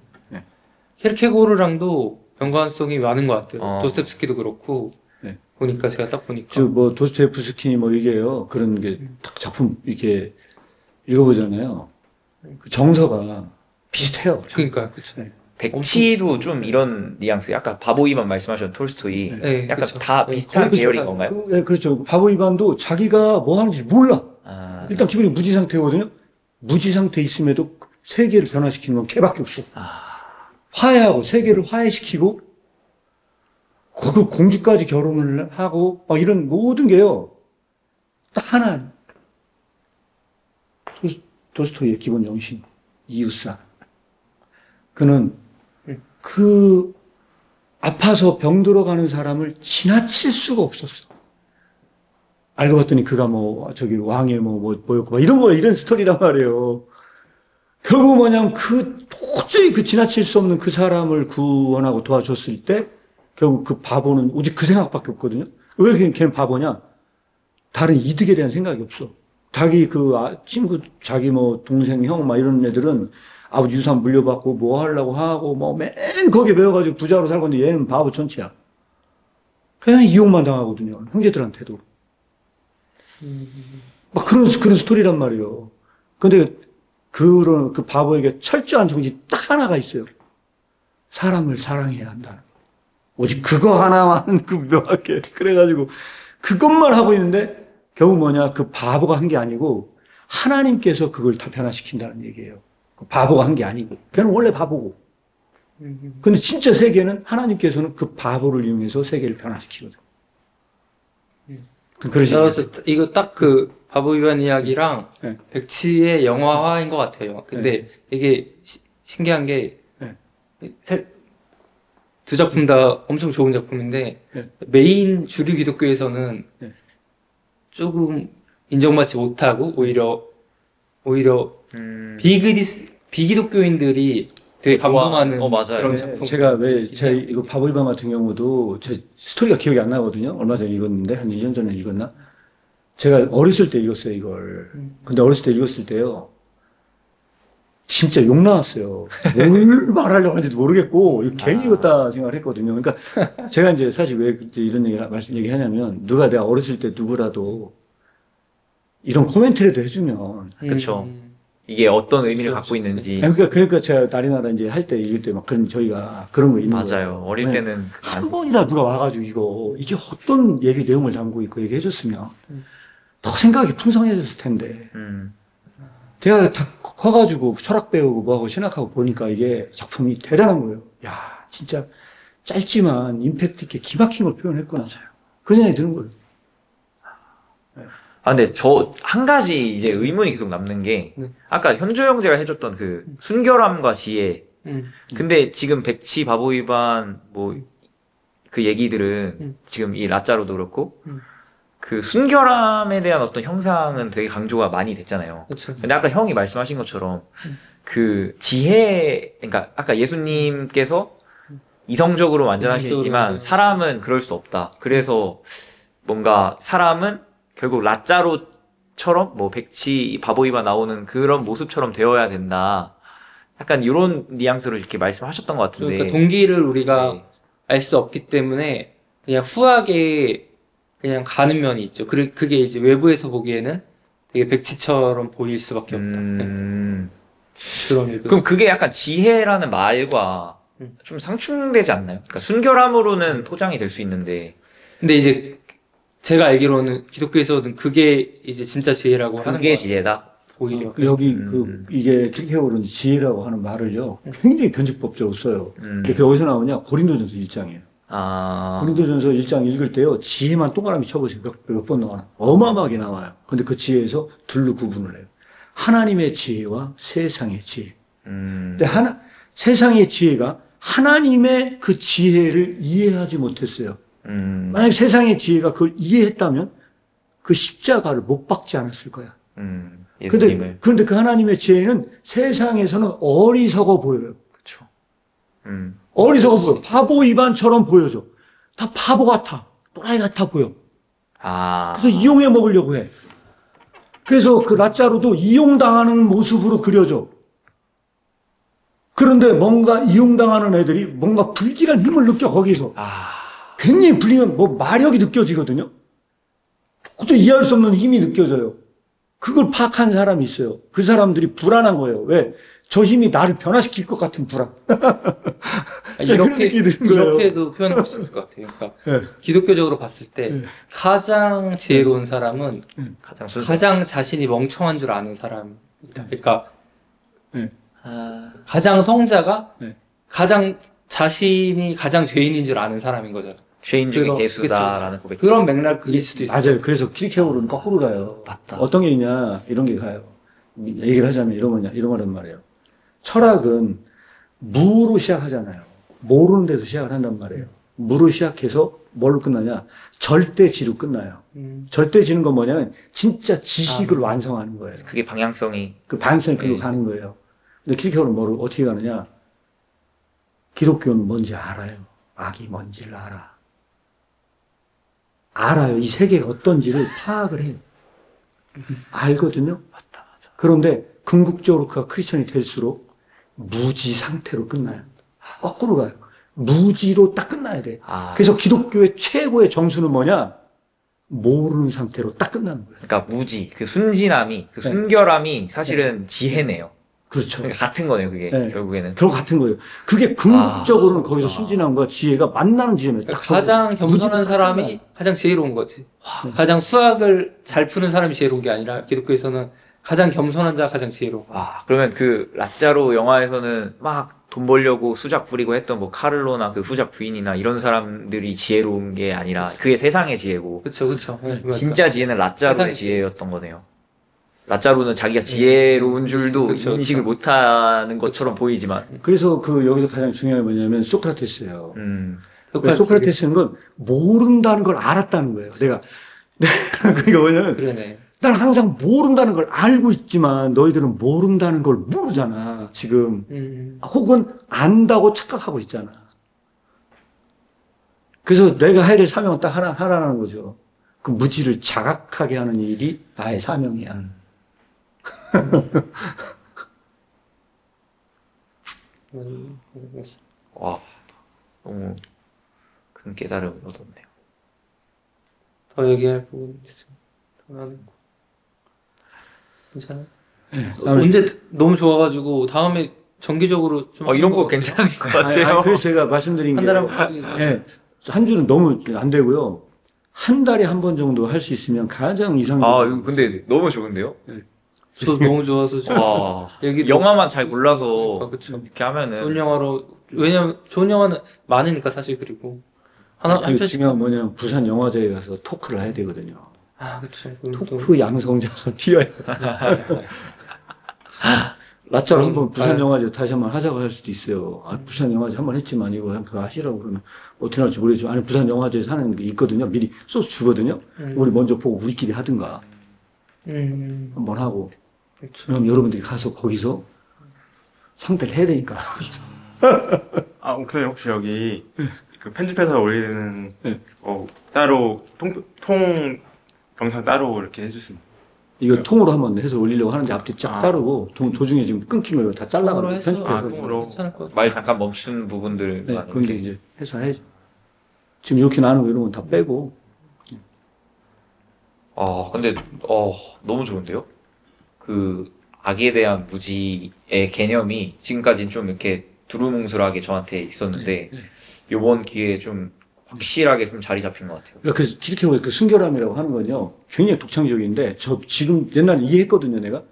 케르케고르랑도 연관성이 많은 것 같아요. 도스토옙스키도 그렇고 네. 보니까 제가 딱 보니까 저 뭐 도스토옙스키니 뭐 이게요 그런 게 딱 작품 이렇게 읽어보잖아요. 그 정서가 비슷해요. 그러니까 그쵸. 네. 백치도 좀 이런 뉘앙스, 약간 바보이만 말씀하셨던 톨스토이, 네, 약간 그쵸. 다 비슷한 거의 계열인 비슷한- 건가요? 네, 그렇죠. 바보 이반도 자기가 뭐 하는지 몰라. 아, 일단 기본이 무지 상태거든요. 무지 상태 있음에도 세계를 변화시키는 건 걔밖에 없어. 화해하고 세계를 화해시키고 그 공주까지 결혼을 하고 막 이런 모든 게요. 딱 하나. 도스토이의 기본 정신, 이웃사. 그는 그 아파서 병들어가는 사람을 지나칠 수가 없었어. 알고 봤더니 그가 뭐 저기 왕의 뭐였고 막 이런 거 이런 스토리란 말이에요. 결국 뭐냐면 도저히 지나칠 수 없는 그 사람을 구원하고 도와줬을 때 결국 그 바보는 오직 그 생각밖에 없거든요. 왜 걔는 바보냐? 다른 이득에 대한 생각이 없어. 자기 친구, 자기 뭐 동생, 형 막 이런 애들은 아버지 유산 물려받고 뭐 하려고 하고 뭐 맨 거기에 매워가지고 부자로 살고 있는데 얘는 바보 천치야. 그냥 이용만 당하거든요. 형제들한테도. 막 그런 스토리란 말이에요. 근데 그 바보에게 철저한 정신이 딱 하나가 있어요. 사람을 사랑해야 한다는 거. 오직 그거 하나만 명확해. 그래가지고 그것만 하고 있는데 결국 뭐냐, 그 바보가 한 게 아니고 하나님께서 그걸 다 변화시킨다는 얘기예요. 그 바보가 한 게 아니고. 걔는 원래 바보고. 근데 진짜 세계는 하나님께서는 그 바보를 이용해서 세계를 변화시키거든. 그러시죠. 이거 딱 그 바보 위반 이야기랑 네. 백치의 영화화인 것 같아요. 근데 이게 신기한 게 두 작품 다 엄청 좋은 작품인데 메인 주류 기독교에서는 조금 인정받지 못하고 오히려 비기독교인들이 되게 감동하는 맞아요. 그런 작품. 제가 이거 바보 이방 같은 경우도 제 스토리가 기억이 안 나거든요. 얼마 전에 읽었는데 한 2년 전에 읽었나? 제가 어렸을 때 읽었어요, 이걸. 근데 어렸을 때 읽었을 때요. 진짜 욕 나왔어요. 뭘 말하려고 하는지도 모르겠고, 이거 괜히 읽었다 생각을 했거든요. 그러니까 제가 이제 사실 왜 이런 얘기 하냐면, 내가 어렸을 때 누구라도 이런 코멘트라도 해주면. 그쵸. 이게 어떤 의미를 갖고 있는지. 그러니까 제가 나리나라 이제 할 때 읽을 때 막 그런 저희가 그런 거 있는 거예요. 맞아요. 어릴 때는 한 번이나 누가 와가지고 이게 어떤 내용을 담고 있고 얘기해줬으면 더 생각이 풍성해졌을 텐데. 제가 다 커가지고 철학 배우고 뭐하고 신학하고 보니까 이게 작품이 대단한 거예요. 야, 진짜 짧지만 임팩트 있게 기막힌 걸 표현했구나. 맞아요. 그런 생각이 드는 거예요. 근데 저 한 가지 이제 의문이 계속 남는 게 아까 현조 형제가 해줬던 그 순결함과 지혜. 근데 지금 백치 바보 위반 뭐 그 얘기들은 지금 이 라짜로도 그렇고 그 순결함에 대한 어떤 형상은 되게 강조가 많이 됐잖아요. 그쵸. 근데 아까 형이 말씀하신 것처럼 그 지혜, 그러니까 아까 예수님께서 이성적으로 완전하시지만 사람은 그럴 수 없다. 그래서 뭔가 사람은 결국 라짜로처럼 뭐 백치 바보이바 나오는 그런 모습처럼 되어야 된다. 약간 이런 뉘앙스로 이렇게 말씀하셨던 것 같은데. 그러니까 동기를 우리가 네. 알 수 없기 때문에 그냥 후하게 그냥 가는 면이 있죠. 그게 이제 외부에서 보기에는 되게 백치처럼 보일 수밖에 없다. 네. 그런 일도. 그럼 그게 약간 지혜라는 말과 좀 상충되지 않나요? 그러니까 순결함으로는 포장이 될 수 있는데. 근데 이제 제가 알기로는 기독교에서는 그게 이제 진짜 지혜라고 하는 그게 거예요. 지혜다. 오히려. 여기 이게 킬케오르는 지혜라고 하는 말을요 굉장히 변칙법적으로 써요. 근데 그게 어디서 나오냐? 고린도전서 1장이에요. 아. 고린도전서 1장 읽을 때요 지혜만 동그라미 쳐보세요. 몇 번 나와요. 어마어마하게 나와요. 근데 그 지혜에서 둘로 구분을 해요. 하나님의 지혜와 세상의 지혜. 근데 세상의 지혜가 하나님의 그 지혜를 이해하지 못했어요. 만약 세상의 지혜가 그걸 이해했다면 그 십자가를 못 박지 않았을 거야. 그런데 그 하나님의 지혜는 세상에서는 어리석어 보여요. 그쵸. 어리석어 보여. 바보 이반처럼 보여져. 다 바보 같아. 또라이 같아 보여. 아. 그래서 이용해 먹으려고 해. 그래서 그 라짜로도 이용당하는 모습으로 그려져. 그런데 뭔가 이용당하는 애들이 뭔가 불길한 힘을 느껴, 거기서. 굉장히 불리한, 마력이 느껴지거든요? 도저히 이해할 수 없는 힘이 느껴져요. 그걸 파악한 사람이 있어요. 그 사람들이 불안한 거예요. 왜? 저 힘이 나를 변화시킬 것 같은 불안. 이렇게도 표현할 수 있을 것 같아요. 그러니까 네. 기독교적으로 봤을 때 가장 지혜로운 사람은 가장 자신이 멍청한 줄 아는 사람이다. 그러니까 가장 성자가 가장 자신이 가장 죄인인 줄 아는 사람인 거죠. 죄인 중에 개수다라는 고백. 그런 맥락일 수도 있어요. 맞아요. 그래서 킬케오르는 거꾸로 가요. 맞다. 어떤 게 있냐, 이런 게 가요. 얘기를 하자면 이런 거란 말이에요. 철학은 무로 시작하잖아요. 모르는 데서 시작을 한단 말이에요. 무로 시작해서 뭘로 끝나냐? 절대지로 끝나요. 절대지는 건 뭐냐면 진짜 지식을 완성하는 거예요. 그게 방향성이. 그 방향성이 글로 가는 거예요. 근데 킬케오르는 뭐를 어떻게 가느냐? 기독교는 뭔지 알아요. 악이 뭔지를 알아. 알아요. 이 세계가 어떤지를 파악을 해요. 알거든요. 맞다. 그런데 궁극적으로 그가 크리스천이 될수록 무지 상태로 끝나요. 거꾸로 가요. 무지로 딱 끝나야 돼. 그래서 기독교의 최고의 정수는 뭐냐? 모르는 상태로 딱 끝나는 거예요. 그러니까 무지, 그 순진함이, 그 순결함이 사실은 지혜네요. 그렇죠. 그러니까 같은 거네요, 그게. 결국에는. 결국 같은 거예요. 그게 궁극적으로는 거기서 순진함과 지혜가 만나는 지점에 딱 가장 겸손한 사람이 가장 지혜로운 거지. 가장 수학을 잘 푸는 사람이 지혜로운 게 아니라 기독교에서는 가장 겸손한 자가 가장 지혜로운 거야. 그러면 그 라짜로 영화에서는 막 돈 벌려고 수작 부리고 했던 뭐 카를로나 그 후작 부인이나 이런 사람들이 지혜로운 게 아니라 그게 세상의 지혜고. 그쵸. 진짜 지혜는 라짜로의 지혜였던 거네요. 라짜로는 자기가 지혜로운 줄도 인식을 못하는 것처럼 보이지만. 그래서 여기서 가장 중요한 게 뭐냐면 소크라테스예요. 소크라테스는 건 모른다는 걸 알았다는 거예요. 내가 그러니까 뭐냐면 그러네. 난 항상 모른다는 걸 알고 있지만 너희들은 모른다는 걸 모르잖아, 지금. 혹은 안다고 착각하고 있잖아. 그래서 내가 해야 될 사명은 딱 하나라는 거죠. 그 무지를 자각하게 하는 일이 나의 사명이야. 와, 너무 큰 깨달음을 얻었네요. 더 얘기할 부분 있습니다. 더 하는 거. 괜찮아요? 네, 언제 너무 좋아가지고 다음에 정기적으로 좀 이런 거 괜찮은 것 같아요. 그래서 제가 말씀드린 게 한 주는 너무 안 되고요. 한 달에 한 번 정도 할 수 있으면 가장 이상적으로. 이거 근데 너무 좋은데요? 저도 너무 좋아서 영화만 잘 골라서 그쵸. 이렇게 하면은 좋은 영화로, 왜냐면 좋은 영화는 많으니까 사실. 그리고 한 편씩 중요한 뭐냐면 부산 영화제에 가서 토크를 해야 되거든요. 그쵸. 토크 양성자가 필요해요. 라짜로 한번 부산 영화제 다시 한번 하자고 할 수도 있어요. 부산 영화제 한번 했지만 이거 한번 하시라고 그러면 어떻게 할지 모르겠지만, 아니 부산 영화제에서 하는 게 있거든요. 미리 소스 주거든요. 우리 먼저 보고 우리끼리 하든가 한번 하고. 그쵸. 그럼 여러분들이 가서 거기서 상대를 해야 되니까. 아, 목사님 혹시 여기 그 편집해서 올리는 네. 따로 통 영상 따로 이렇게 해주시면 이거 통으로 한번 해서 올리려고 하는데 앞뒤 쫙 아. 자르고 도중에 지금 끊긴 거 다 통으로 잘라가지고 해서 편집해서. 통으로. 괜찮을 것 같아요. 말 잠깐 멈춘 부분들만 네, 그런데 이렇게. 이제 해서 해야지. 지금 이렇게 나누는 거 이런 건 다 빼고. 근데 너무 좋은데요? 그 악에 대한 무지의 개념이 지금까지는 좀 이렇게 두루뭉술하게 저한테 있었는데 네. 요번 기회에 좀 확실하게 좀 자리 잡힌 것 같아요. 그래서 이렇게 보면 그 순결함이라고 하는 건요, 굉장히 독창적인데, 저 지금 옛날에 이해했거든요, 내가.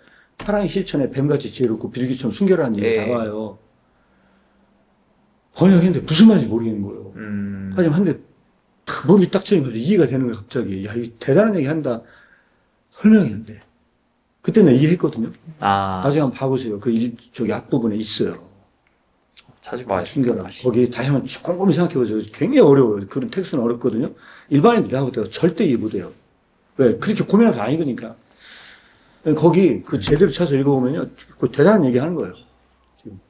사랑의 실천에 뱀같이 지혜롭고 비둘기처럼 순결한 일이 예. 나와요. 번역했는데 무슨 말인지 모르겠는 거예요. 하지만 한데 딱 몸이 딱 쳐니까 이해가 되는 거예요, 갑자기. 야, 이 대단한 얘기 한다. 설명이 안 돼. 그때 내가 이해했거든요. 나중에 한번 봐보세요. 저기 앞부분에 있어요. 찾아봐야죠. 순결함. 거기 다시 한번 꼼꼼히 생각해보세요. 굉장히 어려워요. 그런 텍스트는 어렵거든요. 일반인들이 하고 때가 절대 이해 못해요. 왜? 그렇게 고민하면서 아니거니까. 거기 제대로 쳐서 읽어보면요. 그 대단한 얘기 하는 거예요. 지금.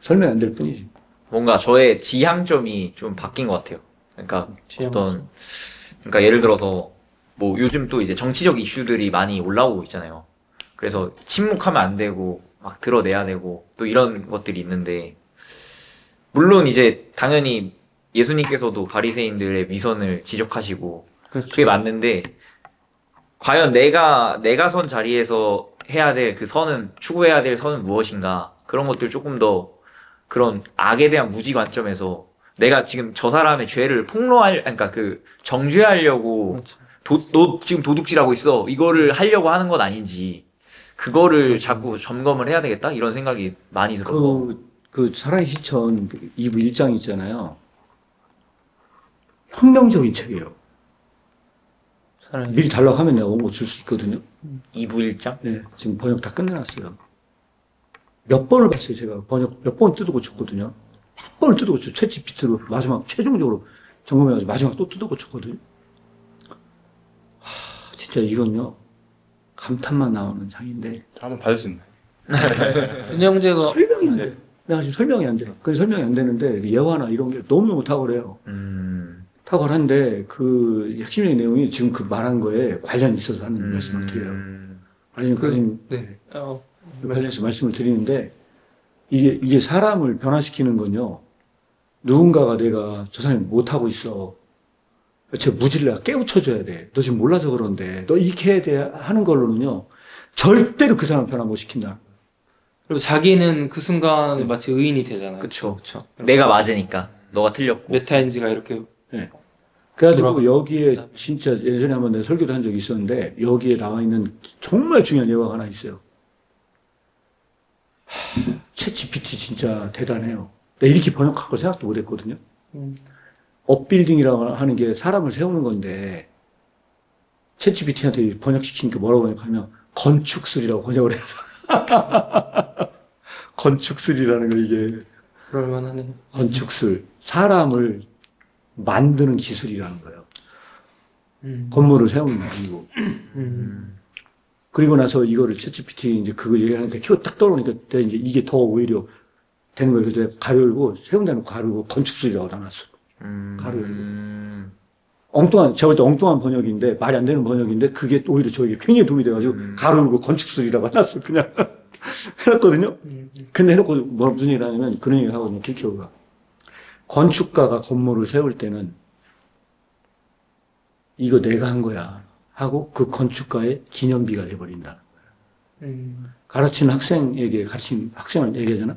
설명 안 될 뿐이지. 뭔가 저의 지향점이 좀 바뀐 것 같아요. 그러니까 지향점. 그러니까 예를 들어서 뭐 요즘 또 이제 정치적 이슈들이 많이 올라오고 있잖아요. 그래서 침묵하면 안 되고 막 드러내야 되고 또 이런 것들이 있는데 물론 이제 당연히 예수님께서도 바리새인들의 위선을 지적하시고 그렇죠. 그게 맞는데 과연 내가 선 자리에서 해야 될 그 선은 추구해야 될 선은 무엇인가 그런 것들 조금 더 그런 악에 대한 무지 관점에서 내가 지금 저 사람의 죄를 그러니까 그 정죄하려고 그렇죠. 너 지금 도둑질하고 있어 이거를 하려고 하는 건 아닌지 그거를 자꾸 점검을 해야 되겠다 이런 생각이 많이 들어서 사랑의 실천 2부 1장 있잖아요. 혁명적인 책이에요. 미리 달라고 하면 내가 원고 줄 수 있거든요. 2부 1장? 네, 지금 번역 다 끝내놨어요. 몇 번을 봤어요, 제가. 번역 몇 번 뜯어 고쳤거든요. 몇 번을 뜯어 고쳤어요. 챗GPT로 마지막, 최종적으로 점검해가지고 마지막 또 뜯어 고쳤거든요. 진짜 이건요, 감탄만 나오는 장인데. 한번 받을 수 있나요? 준영재가 설명이 안 돼. 내가 지금 설명이 안 돼. 그 설명이 안 되는데, 예화나 이런 게 너무너무 탁월해요. 탁월한데, 그 핵심적인 내용이 지금 그 말한 거에 관련이 있어서 하는 말씀을 드려요. 네. 관련해서 말씀을 드리는데, 이게 사람을 변화시키는 건요, 누군가가 내가 저 사람이 못하고 있어. 저 무지를 내가 깨우쳐줘야 돼. 너 지금 몰라서 그런데, 너 이렇게 해야 돼. 하는 걸로는요, 절대로 그 사람 변화 못 시킨다. 그리고 자기는 그 순간 마치 의인이 되잖아요. 그쵸. 그쵸. 내가 맞으니까 너가 틀렸고 메타인지가 이렇게 네. 그래가지고 돌아가- 여기에 진짜 예전에 한번 내가 설교도 한 적이 있었는데, 여기에 나와 있는 정말 중요한 예화가 하나 있어요. 챗GPT 진짜 대단해요. 내가 이렇게 번역할 걸 생각도 못 했거든요. 업빌딩이라고 하는 게 사람을 세우는 건데, 챗GPT한테 번역시키니까 뭐라고 번역하면, 건축술이라고 번역을 해서. 건축술이라는 거, 이게. 그럴만하네요. 건축술. 사람을 만드는 기술이라는 거예요. 건물을 세우는 기고. 그리고 나서 이거를 챗GPT 이제 그걸 얘기하니까 키워 딱 떠오르니까 내가 이제 이게 더 오히려 되는 거예요. 그래서 내가 가로 열고, 세운다는 가로 열고 건축술이라고 나눴어. 가로 열고. 제가 볼 때 엉뚱한 번역인데, 말이 안 되는 번역인데, 그게 오히려 저에게 굉장히 도움이 돼가지고, 가로 열고 건축술이라고 해놨어. 그냥. 해놨거든요. 근데 해놓고 무슨 얘기를 하냐면, 그런 얘기를 하거든요. 킬키오가. 건축가가 건물을 세울 때는, 이거 내가 한 거야. 하고 그 건축가의 기념비가 돼버린다. 가르치는 학생에게 학생을 얘기하잖아.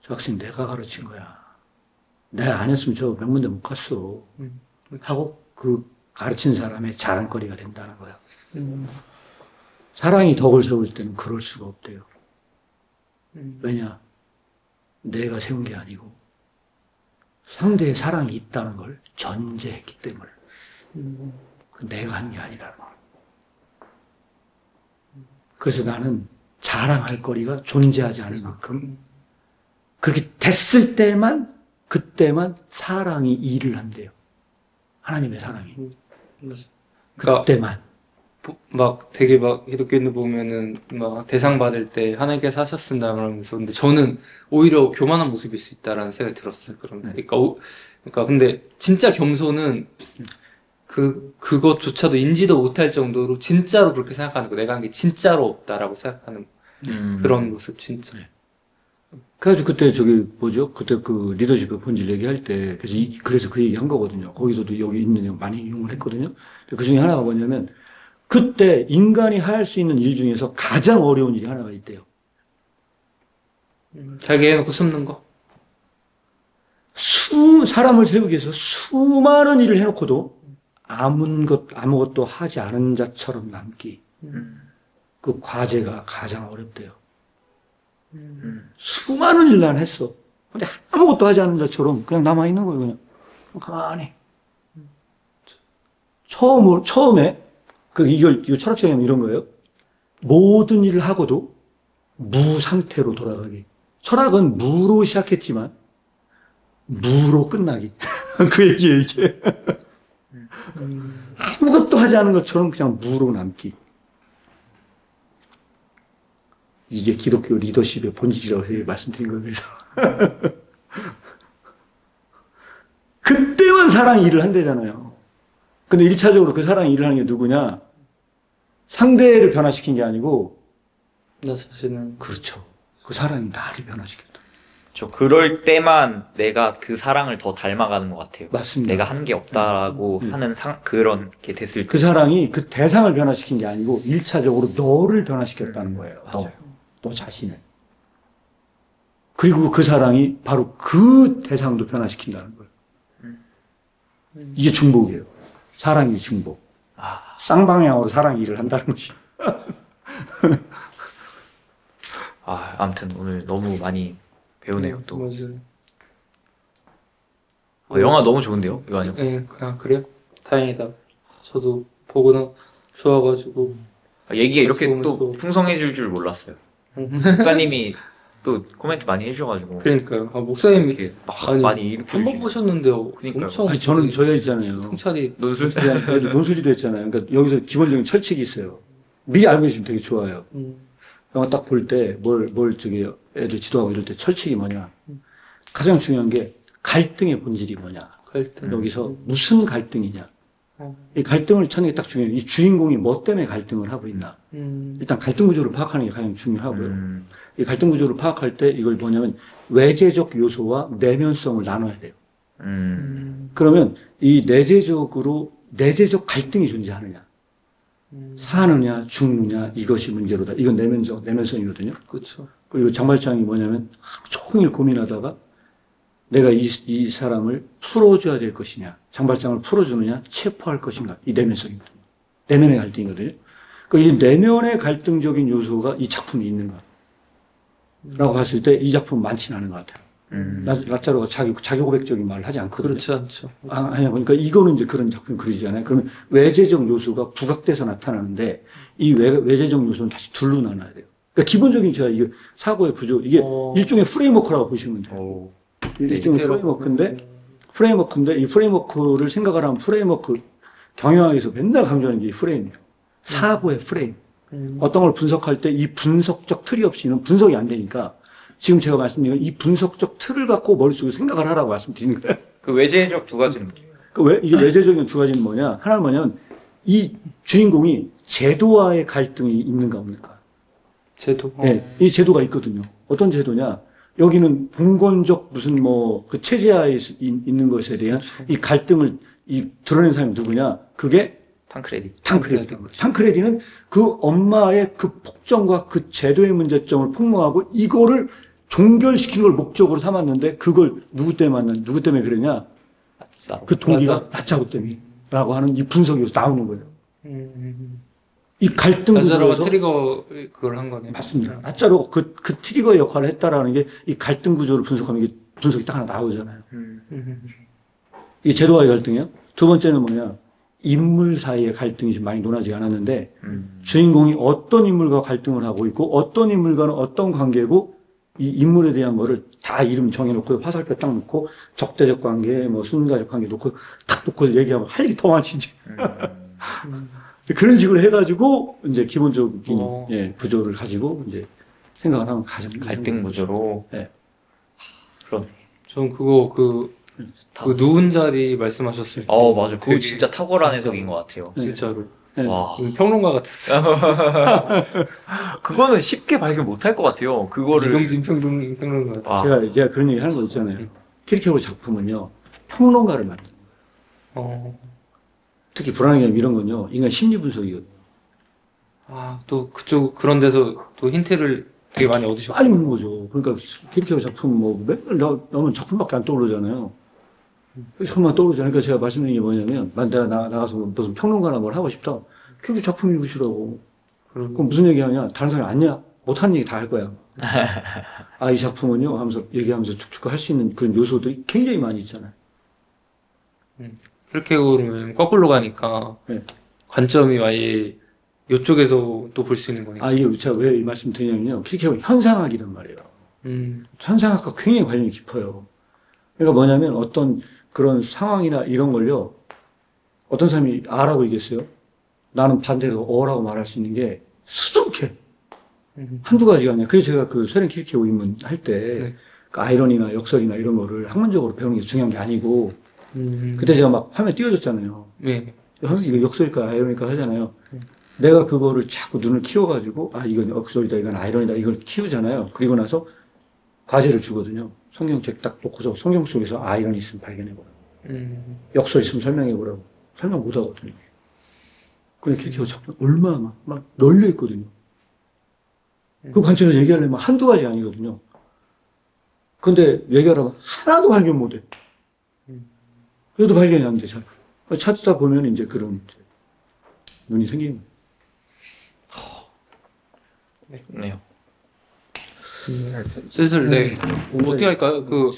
저 학생 내가 가르친 거야. 내가 안 했으면 저 명문대 못 갔어. 하고 그 가르친 사람의 자랑거리가 된다는 거야. 사랑이 덕을 세울 때는 그럴 수가 없대요. 왜냐? 내가 세운 게 아니고 상대의 사랑이 있다는 걸 전제했기 때문에. 내가 한 게 아니라는 거야. 그래서 나는 자랑할 거리가 존재하지 않을 만큼 그렇게 됐을 때만 그때만 사랑이 일을 한대요. 하나님의 사랑이. 그러니까 그때만. 막 되게 막 기독교인들 보면은 막 대상 받을 때 하나님께서 하셨습니다 그러면서 근데 저는 오히려 교만한 모습일 수 있다라는 생각이 들었어요. 그러니까 근데 진짜 겸손은 그것조차도 인지도 못할 정도로 진짜로 그렇게 생각하는 거 내가 한 게 진짜로 없다라고 생각하는 그런 모습 진짜. 그래가지고 그때 그때 그 리더십의 본질 얘기할 때, 그래서 그 얘기 한 거거든요. 거기서도 여기 있는 내용 많이 이용을 했거든요. 그 중에 하나가 뭐냐면, 그때 인간이 할 수 있는 일 중에서 가장 어려운 일이 하나가 있대요. 잘게 해놓고 숨는 거. 사람을 세우기 위해서 수많은 일을 해놓고도 아무것도 하지 않은 자처럼 남기. 그 과제가 가장 어렵대요. 수많은 일을 난 했어. 근데 아무것도 하지 않는 자처럼 그냥 남아있는 거예요, 그냥. 가만히. 처음에, 이거 철학적이면 이런 거예요. 모든 일을 하고도 무 상태로 돌아가기. 철학은 무로 시작했지만, 무로 끝나기. 그 얘기예요, 이게. 아무것도 하지 않은 것처럼 그냥 무로 남기. 이게 기독교 리더십의 본질이라고 해서 말씀드린 거예요, 그래서. 그때만 사랑이 일을 한대잖아요. 근데 1차적으로 그 사랑이 일을 하는 게 누구냐? 상대를 변화시킨 게 아니고, 나 자신은. 그렇죠. 그 사랑이 나를 변화시켰다. 그럴 때만 내가 그 사랑을 더 닮아가는 것 같아요. 맞습니다. 내가 한 게 없다라고 하는 그런 게 됐을 때. 그 사랑이 그 대상을 변화시킨 게 아니고 1차적으로 너를 변화시켰다는 거예요. 너 자신을. 그리고 그 사랑이 바로 그 대상도 변화시킨다는 거예요. 이게 중복이에요. 사랑이 중복. 쌍방향으로 사랑이 일을 한다는 것이. 아무튼 오늘 너무 많이 배우네요, 또. 맞아요. 영화 너무 좋은데요, 이거 아니요? 네, 그냥 그래요. 다행이다. 저도 보고나 좋아가지고. 얘기가 이렇게 또 보면서. 풍성해질 줄 몰랐어요. 목사님이 또 코멘트 많이 해주셔가지고. 그러니까요. 목사님이 이렇게 아니, 많이 이렇게 한 번 보셨는데요. 그러니까요. 엄청 아니, 저는 저야 있잖아요. 통찰이 논술? 논술지도 했잖아요. 그러니까 여기서 기본적인 철칙이 있어요. 미리 알고 계시면 되게 좋아요. 영화 딱 볼 때, 애들 지도하고 이럴 때 철칙이 뭐냐. 가장 중요한 게 갈등의 본질이 뭐냐. 갈등. 여기서 무슨 갈등이냐. 이 갈등을 찾는 게 딱 중요해요. 이 주인공이 뭐 때문에 갈등을 하고 있나. 일단 갈등 구조를 파악하는 게 가장 중요하고요. 이 갈등 구조를 파악할 때 이걸 뭐냐면 외재적 요소와 내면성을 나눠야 돼요. 그러면 이 내재적 갈등이 존재하느냐. 사느냐, 죽느냐, 이것이 문제로다. 이건 내면성이거든요. 그렇죠. 그리고 장발장이 뭐냐면 하루 종일 고민하다가 내가 이 사람을 풀어줘야 될 것이냐, 장발장을 풀어주느냐, 체포할 것인가. 이 내면성이거든요. 내면의 갈등이거든요. 그러니까 이 내면의 갈등적인 요소가 이 작품에 있는가. 라고 봤을 때 이 작품은 많지는 않은 것 같아요. 라짜로가 자기 고백적인 말을 하지 않거든요. 그렇지 않죠. 아니야. 그러니까 이거는 이제 그런 작품 그리잖아요. 그러면 외재적 요소가 부각돼서 나타나는데 이 외재적 요소는 다시 둘로 나눠야 돼요. 그러니까 기본적인 이게 사고의 구조, 이게 일종의 프레임워크라고 보시면 돼요. 일종의 프레임워크인데 이 프레임워크를 생각을 하면 프레임워크 경영학에서 맨날 강조하는 게 이 프레임이에요. 사고의 프레임. 어떤 걸 분석할 때 이 분석적 틀이 없이는 분석이 안 되니까 지금 제가 말씀드린 이 분석적 틀을 갖고 머릿속에 생각을 하라고 말씀드리는 거예요. 그 외재적 두 가지는 이게 외재적인 두 가지는 뭐냐? 하나는 뭐냐면 이 주인공이 제도와의 갈등이 있는가 없는가. 제도? 네, 이 제도가 있거든요. 어떤 제도냐? 여기는 봉건적 그 체제하에 있는 것에 대한 이 갈등을 드러낸 사람이 누구냐? 그게 탕크레디는 그 엄마의 그 폭정과 그 제도의 문제점을 폭로하고 이거를 종결시키는 걸 목적으로 삼았는데 그걸 누구 때문에 그러냐? 그 동기가 라짜로 때문이라고 하는 이 분석이 나오는 거예요. 이 갈등 구조에서 라짜로가 트리거 그걸 한 거네요. 맞습니다. 라짜로 그 트리거 역할을 했다라는 게 이 갈등 구조를 분석하면 이게 분석이 딱 하나 나오잖아요. 이게 제도와의 갈등이요. 두 번째는 뭐냐? 인물 사이의 갈등이 좀 많이 논하지 않았는데 주인공이 어떤 인물과 갈등을 하고 있고 어떤 인물과는 어떤 관계고 이 인물에 대한 거를 다 이름 정해놓고 화살표 딱 놓고 적대적 관계, 순가적 관계 놓고 딱 놓고 얘기하면 할 일이 더 많지. 그런 식으로 해가지고 이제 기본적인 어. 예, 구조를 가지고 이제 생각을 하면 가장 갈등 구조로. 네. 그런. 전 그거 그 누운 자리 말씀하셨을 때 맞아. 그거 되게 진짜 탁월한 해석인 것 같아요. 진짜로 네. 와. 평론가 같았어요. 그거는 쉽게 발견 못할 것 같아요. 그거를. 이동진 평론가 같았어요. 제가 그런 얘기 하는 거 있잖아요. 키르케고르 작품은요 평론가를 만든 어. 특히 불안의 이런 건요 인간 심리 분석이거든요. 또 그런 데서 또 힌트를 되게 많이 얻으셨고. 많이 오는 거죠. 그러니까 키르케고르 작품 뭐 맨날 나오면 작품밖에 안 떠오르잖아요. 정말 떠오르잖아요. 그러니까 제가 말씀드린 게 뭐냐면 내가 나가서 무슨 평론가나 뭘 하고 싶다. 키르케고르 작품 읽으시라고. 그럼 무슨 얘기하냐? 다른 사람이 아니야. 못하는 얘기 다 할 거야. 이 작품은요 하면서 얘기하면서 축축 할 수 있는 그런 요소들이 굉장히 많이 있잖아요. 그렇게 보면 거꾸로 가니까 네. 관점이 아예 이쪽에서 또 볼 수 있는 거니까. 이게 제가 왜 이 말씀 드리냐면요. 키르케고르 현상학이란 말이에요. 현상학과 굉장히 관련이 깊어요. 그러니까 뭐냐면 어떤 그런 상황이나 이런 걸요. 어떤 사람이 아라고 얘기했어요. 나는 반대로 어라고 말할 수 있는 게 수두룩해. 한두 가지가 아니야. 그래서 제가 그 소련 키르케고르 입문 할 때 네. 그 아이러니나 역설이나 이런 거를 학문적으로 배우는 게 중요한 게 아니고 그때 제가 막 화면 띄워줬잖아요. 네. 이거 역설일까 아이러니까 하잖아요. 내가 그거를 자꾸 눈을 키워가지고 이건 역설이다 이건 아이러니다 이걸 키우잖아요. 그리고 나서 과제를 주거든요. 성경책 딱 놓고서 성경 속에서 아이러니 있으면 발견해보라고. 역설 있으면 설명해보라고. 설명 못하거든요. 근데 키르케고르 작품 얼마나 막 널려 있거든요. 그 관점에서 얘기하려면 한두 가지 아니거든요. 근데 얘기하라면 하나도 발견 못해. 그래도 발견이 안 돼, 잘. 찾다 보면 이제 그런 눈이 생기는 거예요. 네요. 슬슬 어떻게 할까요?